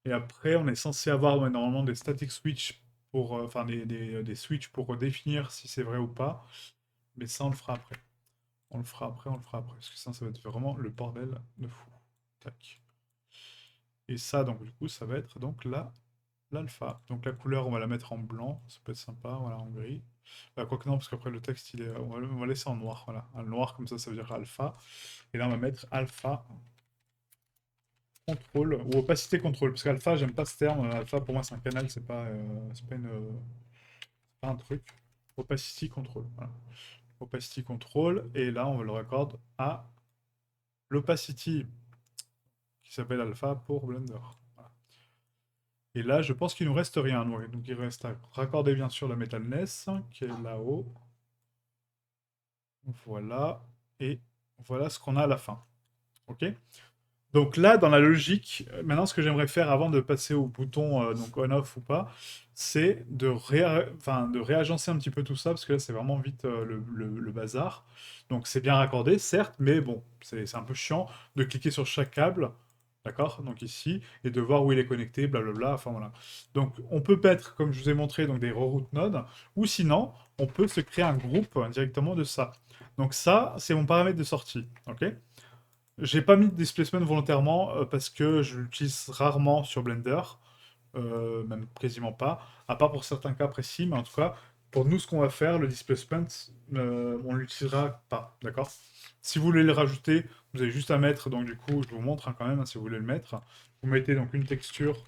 Et après, on est censé avoir ouais, normalement des static switch pour, enfin des switches pour définir si c'est vrai ou pas. Mais ça, on le fera après. On le fera après, on le fera après. Parce que ça va être vraiment le bordel de fou. Tac. Et ça, donc du coup, ça va être donc l'alpha. Donc la couleur, on va la mettre en blanc. Ça peut être sympa, voilà, en gris. Bah, quoique non, parce qu'après le texte, on va laisser en noir. Voilà. Un noir, comme ça veut dire alpha. Et là, on va mettre alpha contrôle ou opacité contrôle. Parce qu'alpha, j'aime pas ce terme. Alpha, pour moi, c'est un canal, c'est pas un truc. Opacity control. Voilà. Opacity control. Et là, on le raccorde à l'opacity qui s'appelle alpha pour Blender. Voilà. Et là, je pense qu'il nous reste rien. Donc il reste à raccorder bien sûr la metalness qui est là-haut. Voilà. Et voilà ce qu'on a à la fin. Ok. Donc là, dans la logique, maintenant ce que j'aimerais faire avant de passer au bouton donc on-off ou pas, c'est de réagencer un petit peu tout ça, parce que là c'est vraiment vite le bazar. Donc c'est bien raccordé, certes, mais bon, c'est un peu chiant de cliquer sur chaque câble, d'accord? Donc ici, et de voir où il est connecté, blablabla, enfin voilà. Donc on peut mettre, comme je vous ai montré, donc des reroute nodes, ou sinon, on peut se créer un groupe directement de ça. Donc ça, c'est mon paramètre de sortie, ok? J'ai pas mis de displacement volontairement parce que je l'utilise rarement sur Blender, même quasiment pas, à part pour certains cas précis, mais en tout cas, Pour nous, ce qu'on va faire, le displacement, on ne l'utilisera pas, d'accord? Si vous voulez le rajouter, vous avez juste à mettre, donc du coup, je vous montre hein, quand même, hein, si vous voulez le mettre. Vous mettez donc une texture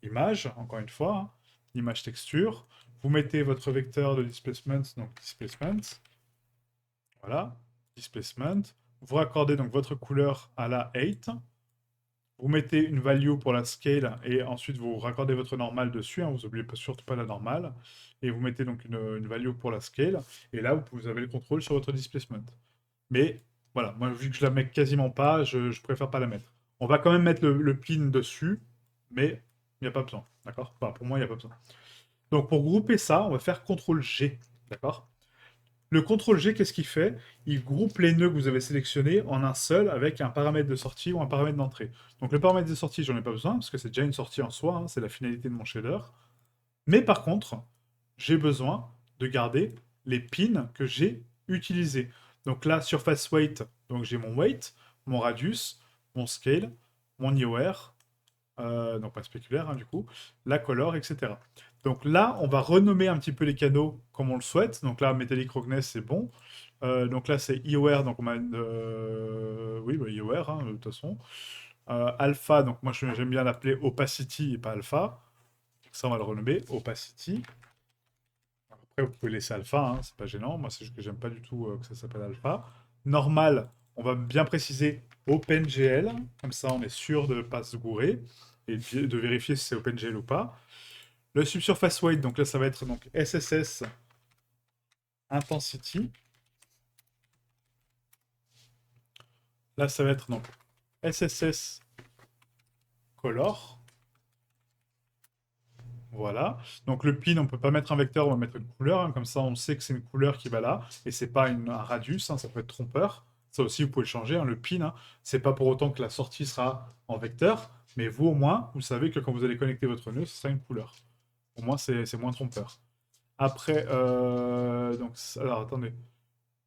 image, encore une fois, hein, image texture. Vous mettez votre vecteur de displacement, donc displacement, voilà, displacement. Vous raccordez donc votre couleur à la 8. Vous mettez une value pour la scale et ensuite vous raccordez votre normale dessus, hein, vous n'oubliez surtout pas la normale. Et vous mettez donc une value pour la scale. Et là, vous avez le contrôle sur votre displacement. Mais voilà, moi vu que je la mets quasiment pas, je préfère pas la mettre. On va quand même mettre le pin dessus, mais il n'y a pas besoin. D'accord? Enfin, pour moi, il n'y a pas besoin. Donc pour grouper ça, on va faire CTRL G. D'accord? Le CTRL G, qu'est-ce qu'il fait? Il groupe les nœuds que vous avez sélectionnés en un seul avec un paramètre de sortie ou un paramètre d'entrée. Donc le paramètre de sortie, j'en ai pas besoin parce que c'est déjà une sortie en soi, hein, c'est la finalité de mon shader. Mais par contre, j'ai besoin de garder les pins que j'ai utilisés. Donc là, surface weight, donc j'ai mon weight, mon radius, mon scale, mon IOR, donc pas spéculaire hein, du coup, la color, etc. Donc là, on va renommer un petit peu les canaux comme on le souhaite. Donc là, Metallic Roughness, c'est bon. Donc là, c'est IOR, donc on va... oui, bah, IOR, hein, de toute façon. Alpha, donc moi j'aime bien l'appeler Opacity et pas Alpha. Ça, on va le renommer Opacity. Après, vous pouvez laisser Alpha, hein, c'est pas gênant. Moi, c'est juste que j'aime pas du tout que ça s'appelle Alpha. Normal, on va bien préciser OpenGL. Comme ça, on est sûr de ne pas se gourer et de vérifier si c'est OpenGL ou pas. Le subsurface weight, donc là, ça va être donc SSS intensity. Là, ça va être donc SSS color. Voilà. Donc le pin, on peut pas mettre un vecteur, on va mettre une couleur. Hein. Comme ça, on sait que c'est une couleur qui va là. Et c'est pas un radius, hein, ça peut être trompeur. Ça aussi, vous pouvez le changer. Hein. Le pin, hein, c'est pas pour autant que la sortie sera en vecteur. Mais vous, au moins, vous savez que quand vous allez connecter votre nœud, ce sera une couleur. Au moins, c'est moins trompeur. Après, donc, alors attendez.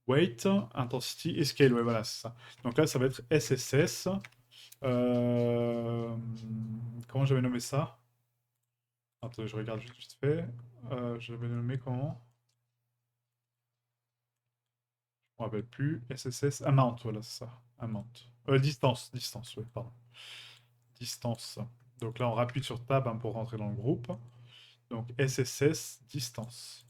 Weight, intensity et scale. Ouais, voilà, c'est ça. Donc là, ça va être SSS. Euh, Comment j'avais nommé ça? Attends, je regarde juste vite fait. Je l'avais nommé comment? Je me rappelle plus. SSS amount, voilà, c'est ça. Amount. Distance, oui, pardon. Distance. Donc là, on rappuie sur Tab hein, pour rentrer dans le groupe. Donc SSS distance.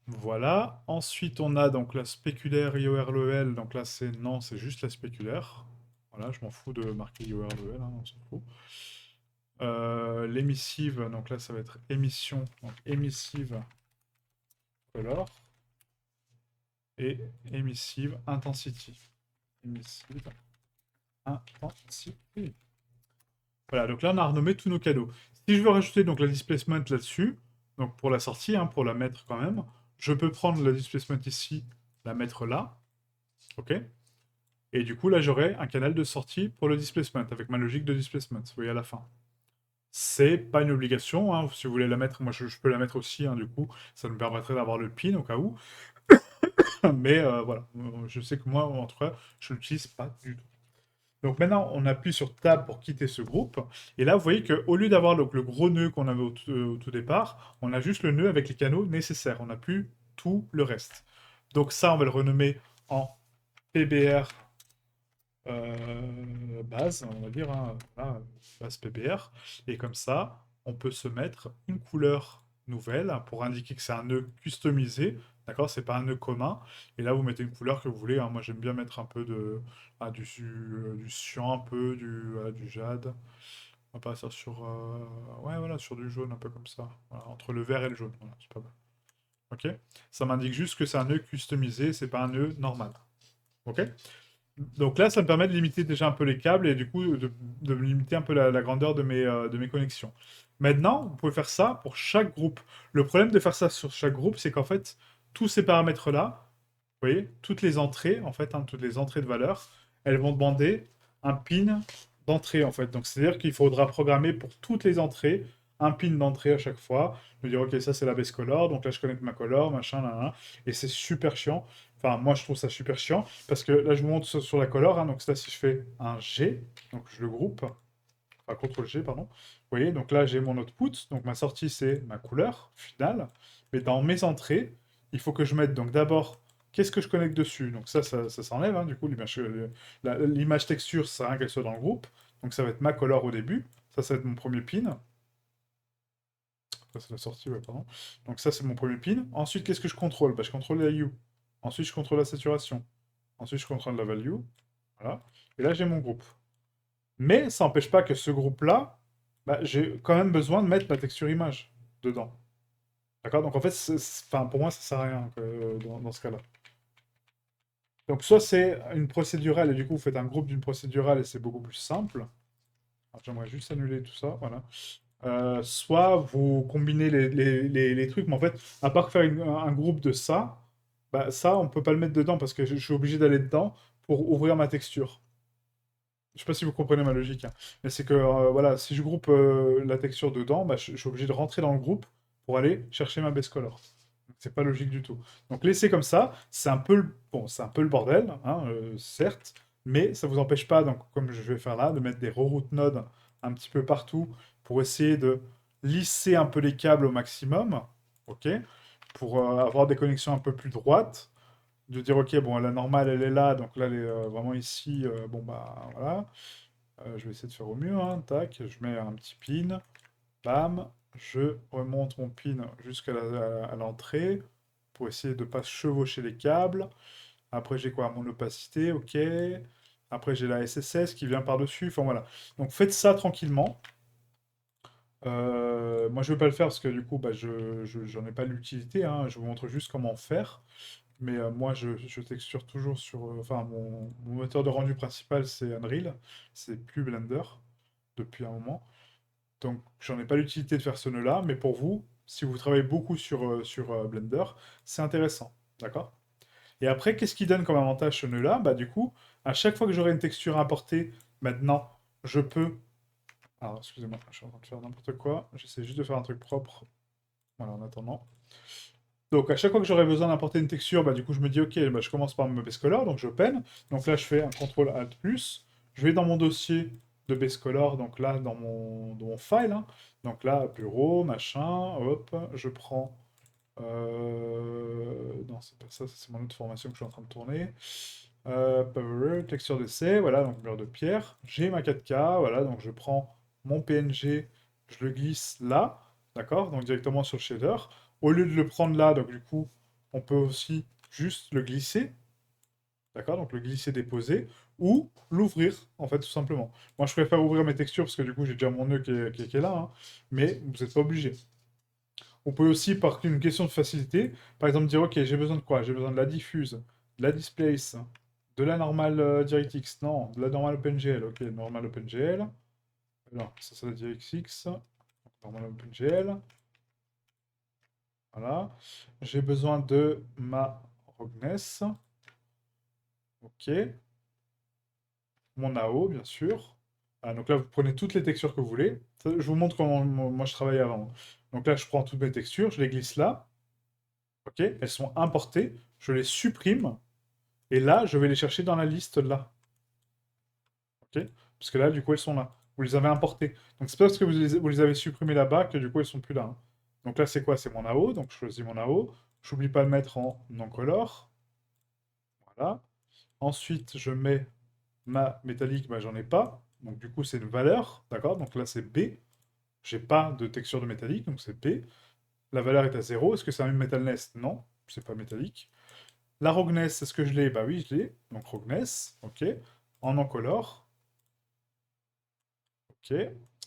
Voilà. Ensuite, on a donc la spéculaire IORLEL. Donc là, c'est non, c'est juste la spéculaire. Voilà, je m'en fous de marquer IORLEL, hein, on s'en fout. L'émissive, donc là, ça va être émission. Donc émissive color. Et émissive intensity. Émissive intensity. Voilà, donc là on a renommé tous nos cadeaux. Si je veux rajouter donc la displacement là-dessus, donc pour la sortie, hein, pour la mettre quand même, je peux prendre la displacement ici, la mettre là, ok? Et du coup là j'aurai un canal de sortie pour le displacement, avec ma logique de displacement, vous voyez à la fin. C'est pas une obligation, hein, si vous voulez la mettre, moi je peux la mettre aussi, hein, du coup, ça me permettrait d'avoir le pin au cas où. Mais voilà, je sais que moi, en tout cas, je l'utilise pas du tout. Donc maintenant, on appuie sur Tab pour quitter ce groupe. Et là, vous voyez qu'au lieu d'avoir le gros nœud qu'on avait au tout départ, on a juste le nœud avec les canaux nécessaires. On n'a plus tout le reste. Donc ça, on va le renommer en PBR base, on va dire, hein, voilà, base PBR. Et comme ça, on peut se mettre une couleur nouvelle pour indiquer que c'est un nœud customisé. D'accord? C'est pas un nœud commun. Et là, vous mettez une couleur que vous voulez. Hein. Moi, j'aime bien mettre un peu de du cyan, un peu, du jade. On va partir sur, ouais, voilà, sur du jaune, un peu comme ça. Voilà, entre le vert et le jaune. Voilà, c'est pas mal. Ok? Ça m'indique juste que c'est un nœud customisé, c'est pas un nœud normal. Ok? Donc là, ça me permet de limiter déjà un peu les câbles et du coup de limiter un peu la grandeur de mes connexions. Maintenant, vous pouvez faire ça pour chaque groupe. Le problème de faire ça sur chaque groupe, c'est qu'en fait, tous ces paramètres-là, vous voyez, toutes les entrées, en fait, hein, toutes les entrées de valeur, elles vont demander un pin d'entrée, en fait. Donc, c'est-à-dire qu'il faudra programmer pour toutes les entrées un pin d'entrée à chaque fois. Me dire, ok, ça c'est la base color, donc là je connecte ma color, machin, là, là. Et c'est super chiant. Enfin, moi je trouve ça super chiant parce que là je vous montre sur la color. Hein, donc, ça, si je fais un G, donc je le groupe. Enfin, CTRL-G, pardon. Vous voyez, donc là, j'ai mon output. Donc ma sortie, c'est ma couleur finale. Mais dans mes entrées, il faut que je mette donc d'abord qu'est-ce que je connecte dessus. Donc ça s'enlève, hein, du coup, l'image texture, ça sert à rien qu'elle soit dans le groupe. Donc ça va être ma color au début. Ça va être mon premier pin. Ça, c'est la sortie, ouais, pardon. Donc ça, c'est mon premier pin. Ensuite, qu'est-ce que je contrôle? Bah, je contrôle la hue. Ensuite, je contrôle la saturation. Ensuite, je contrôle la value. Voilà. Et là, j'ai mon groupe. Mais ça n'empêche pas que ce groupe-là, bah, j'ai quand même besoin de mettre la texture image dedans. D'accord? Donc en fait, enfin, pour moi, ça sert à rien dans ce cas-là. Donc soit c'est une procédurale et du coup vous faites un groupe d'une procédurale et c'est beaucoup plus simple. Alors, j'aimerais juste annuler tout ça, voilà. Soit vous combinez les trucs, mais en fait, à part faire un groupe de ça, bah, ça on peut pas le mettre dedans parce que je suis obligé d'aller dedans pour ouvrir ma texture. Je sais pas si vous comprenez ma logique, hein. Mais c'est que voilà, si je groupe la texture dedans, bah, je suis obligé de rentrer dans le groupe pour aller chercher ma base color. Donc, c'est pas logique du tout. Donc laisser comme ça, c'est un peu bon, c'est un peu le bordel, hein, certes, mais ça vous empêche pas, donc comme je vais faire là, de mettre des reroute nodes un petit peu partout pour essayer de lisser un peu les câbles au maximum, ok, pour avoir des connexions un peu plus droites de dire ok bon la normale elle est là donc là elle est vraiment ici bon bah voilà. Je vais essayer de faire au mieux hein. Tac, je mets un petit pin, bam, je remonte mon pin jusqu'à à l'entrée pour essayer de pas chevaucher les câbles. Après j'ai quoi, mon opacité, ok, après j'ai la SSS qui vient par dessus, enfin voilà, donc faites ça tranquillement. Moi je vais pas le faire parce que du coup bah, j'en ai pas l'utilité, hein. Je vous montre juste comment faire. Mais moi, je texture toujours sur... enfin, mon moteur de rendu principal, c'est Unreal. C'est plus Blender depuis un moment. Donc, j'en ai pas l'utilité de faire ce nœud-là. Mais pour vous, si vous travaillez beaucoup sur Blender, c'est intéressant. D'accord? Et après, qu'est-ce qui donne comme avantage ce nœud-là? Bah, du coup, à chaque fois que j'aurai une texture importée, maintenant, je peux... Alors, excusez-moi, je suis en train de faire n'importe quoi. J'essaie juste de faire un truc propre. Voilà, en attendant. Donc à chaque fois que j'aurai besoin d'importer une texture, bah, du coup je me dis ok, bah, je commence par me base color, donc je peine. Donc là je fais un CTRL ALT+, je vais dans mon dossier de base color, donc là dans mon file, hein. Donc là bureau, machin, hop, je prends... Non c'est pas ça, c'est mon autre formation que je suis en train de tourner. Texture d'essai, voilà, donc mur de pierre. J'ai ma 4K, voilà, donc je prends mon PNG, je le glisse là, d'accord, donc directement sur le shader. Au lieu de le prendre là, donc du coup, on peut aussi juste le glisser, d'accord, donc le glisser-déposer, ou l'ouvrir, en fait, tout simplement. Moi, je préfère ouvrir mes textures parce que du coup, j'ai déjà mon nœud qui est là, hein, mais vous n'êtes pas obligé. On peut aussi, par une question de facilité, par exemple dire, ok, j'ai besoin de quoi? J'ai besoin de la diffuse, de la displace, de la normale DirectX, non, de la normale OpenGL, ok, normale OpenGL. Alors, ça c'est la DirectX, normale OpenGL, voilà. J'ai besoin de ma Rogness, ok. Mon AO, bien sûr. Ah, donc là, vous prenez toutes les textures que vous voulez. Je vous montre comment moi je travaillais avant. Donc là, je prends toutes mes textures, je les glisse là, ok. Elles sont importées, je les supprime. Et là, je vais les chercher dans la liste là. Ok? Parce que là, du coup, elles sont là. Vous les avez importées. Donc c'est pas parce que vous les avez supprimées là-bas que du coup, elles sont plus là, hein. Donc là, c'est quoi? C'est mon AO. Donc je choisis mon AO. J'oublie pas de mettre en non-color. Voilà. Ensuite, je mets ma métallique. Bah, j'en ai pas. Donc du coup, c'est une valeur. D'accord? Donc là, c'est B. J'ai pas de texture de métallique. Donc c'est B. La valeur est à 0. Est-ce que c'est un metalness? Non. C'est pas métallique. La roughness, est-ce que je l'ai? Bah oui, je l'ai. Donc roughness. Ok. En non-color. Ok.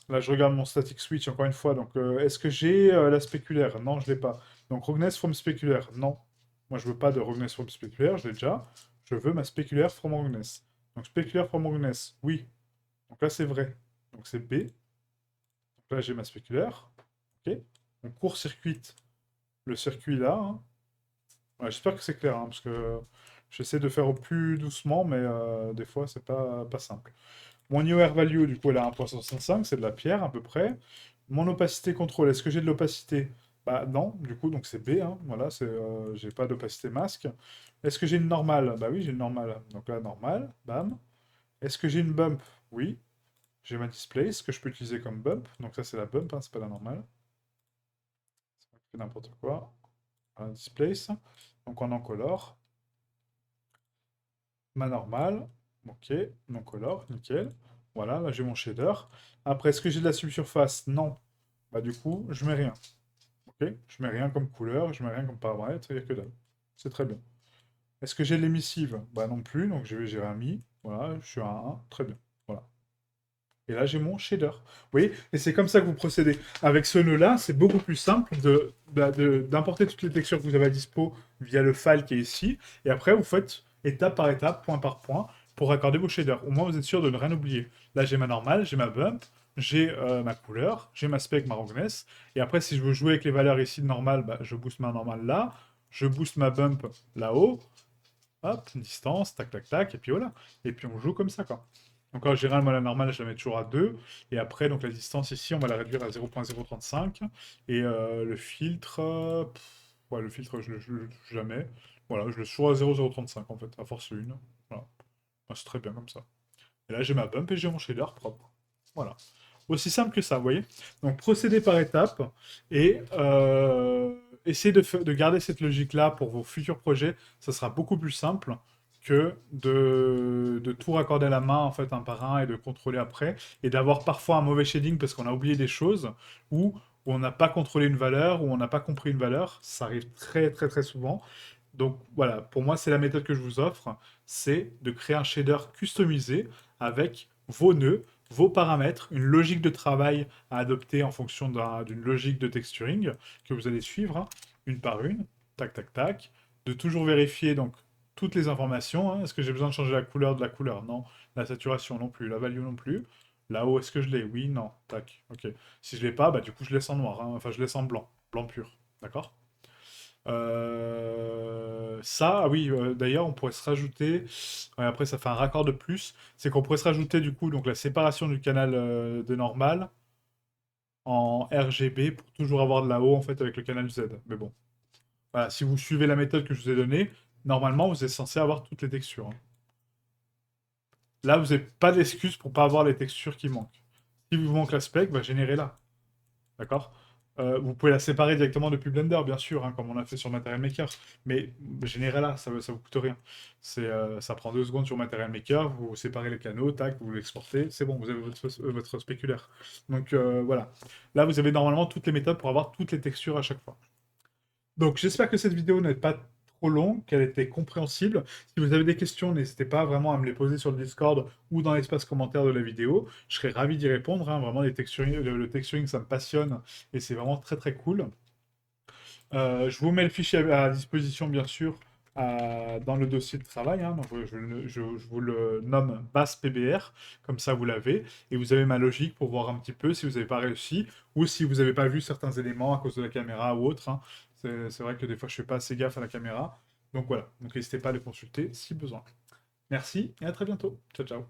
Là, je regarde mon static switch encore une fois. Donc, est-ce que j'ai la spéculaire? Non, je l'ai pas. Donc, roughness from spéculaire? Non. Moi, je veux pas de roughness from spéculaire, je l'ai déjà. Je veux ma spéculaire from roughness. Donc, spéculaire from roughness, oui. Donc là, c'est vrai. Donc, c'est B. Donc là, j'ai ma spéculaire. Ok. On court-circuite le circuit là, hein. Ouais, j'espère que c'est clair, hein, parce que j'essaie de faire au plus doucement, mais des fois, c'est pas simple. Mon new air value, du coup, elle a 1,65, c'est de la pierre à peu près. Mon opacité contrôle, est-ce que j'ai de l'opacité? Bah non, du coup, donc c'est B, hein, voilà, j'ai pas d'opacité masque. Est-ce que j'ai une normale? Bah oui, j'ai une normale. Donc là, normale, bam. Est-ce que j'ai une bump? Oui. J'ai ma displace que je peux utiliser comme bump. Donc ça, c'est la bump, hein, c'est pas la normale. Ça fait n'importe quoi. Voilà, displace. Donc en encolore. Ma normale. Ok, non color, nickel. Voilà, là j'ai mon shader. Après, est-ce que j'ai de la subsurface? Non. Bah du coup, je mets rien. Ok, je mets rien comme couleur, je mets rien comme paramètre, il n'y a que dalle. C'est très bien. Est-ce que j'ai de l'émissive? Bah non plus, donc j'ai un mi. Voilà, je suis à 1, très bien. Voilà. Et là, j'ai mon shader. Vous voyez? Et c'est comme ça que vous procédez. Avec ce nœud-là, c'est beaucoup plus simple d'importer toutes les textures que vous avez à dispo via le file qui est ici. Et après, vous faites étape par étape, point par point, pour raccorder vos shaders. Au moins, vous êtes sûr de ne rien oublier. Là, j'ai ma normale, j'ai ma bump, j'ai ma couleur, j'ai ma spec, ma roughness. Et après, si je veux jouer avec les valeurs ici de normale, bah, je booste ma normale là, je booste ma bump là-haut, hop, distance, tac, tac, tac, et puis voilà. Et puis on joue comme ça, quoi. Donc en général, moi, la normale, je la mets toujours à 2. Et après, donc la distance ici, on va la réduire à 0,035. Et le filtre, ouais, le filtre, je le touche jamais. Voilà, je le suis à 0,035 en fait, à force 1. Voilà. Ouais, c'est très bien comme ça. Et là, j'ai ma bump et j'ai mon shader propre. Voilà. Aussi simple que ça, vous voyez? Donc, procédez par étapes et essayez de garder cette logique-là pour vos futurs projets. Ça sera beaucoup plus simple que de tout raccorder à la main, en fait, un par un et de contrôler après. Et d'avoir parfois un mauvais shading parce qu'on a oublié des choses ou on n'a pas contrôlé une valeur ou on n'a pas compris une valeur. Ça arrive très, très, très souvent. Donc voilà, pour moi, c'est la méthode que je vous offre, c'est de créer un shader customisé avec vos nœuds, vos paramètres, une logique de travail à adopter en fonction d'une logique de texturing que vous allez suivre, hein, une par une, tac, tac, tac, de toujours vérifier donc toutes les informations, hein. Est-ce que j'ai besoin de changer la couleur de la couleur? Non. La saturation non plus, la value non plus. Là-haut, est-ce que je l'ai? Oui, non. Tac, ok. Si je l'ai pas, bah du coup, je laisse en noir, hein. Enfin, je laisse en blanc, blanc pur, d'accord? Ça, ah oui, d'ailleurs, on pourrait se rajouter. Ouais, après, ça fait un raccord de plus. C'est qu'on pourrait se rajouter du coup donc la séparation du canal de normal en RGB pour toujours avoir de la haut en fait avec le canal Z. Mais bon, voilà, si vous suivez la méthode que je vous ai donnée, normalement vous êtes censé avoir toutes les textures, hein. Là, vous n'avez pas d'excuse pour pas avoir les textures qui manquent. Si vous manque la spec, bah, générez-la. D'accord? Vous pouvez la séparer directement depuis Blender, bien sûr, hein, comme on a fait sur Material Maker. Mais générez-la, ça vous coûte rien. Ça prend 2 secondes sur Material Maker, vous séparez les canaux, tac, vous l'exportez, c'est bon, vous avez votre spéculaire. Donc voilà. Là, vous avez normalement toutes les méthodes pour avoir toutes les textures à chaque fois. Donc, j'espère que cette vidéo n'est pas trop longue, qu'elle était compréhensible. Si vous avez des questions, n'hésitez pas vraiment à me les poser sur le Discord ou dans l'espace commentaire de la vidéo. Je serais ravi d'y répondre, hein. Vraiment, le texturing, ça me passionne et c'est vraiment très très cool. Je vous mets le fichier à disposition, bien sûr, dans le dossier de travail, hein. Donc, je vous le nomme base PBR, comme ça vous l'avez, et vous avez ma logique pour voir un petit peu si vous n'avez pas réussi, ou si vous n'avez pas vu certains éléments à cause de la caméra ou autre, hein. C'est vrai que des fois je fais pas assez gaffe à la caméra. Donc voilà, donc n'hésitez pas à les consulter si besoin. Merci et à très bientôt. Ciao ciao.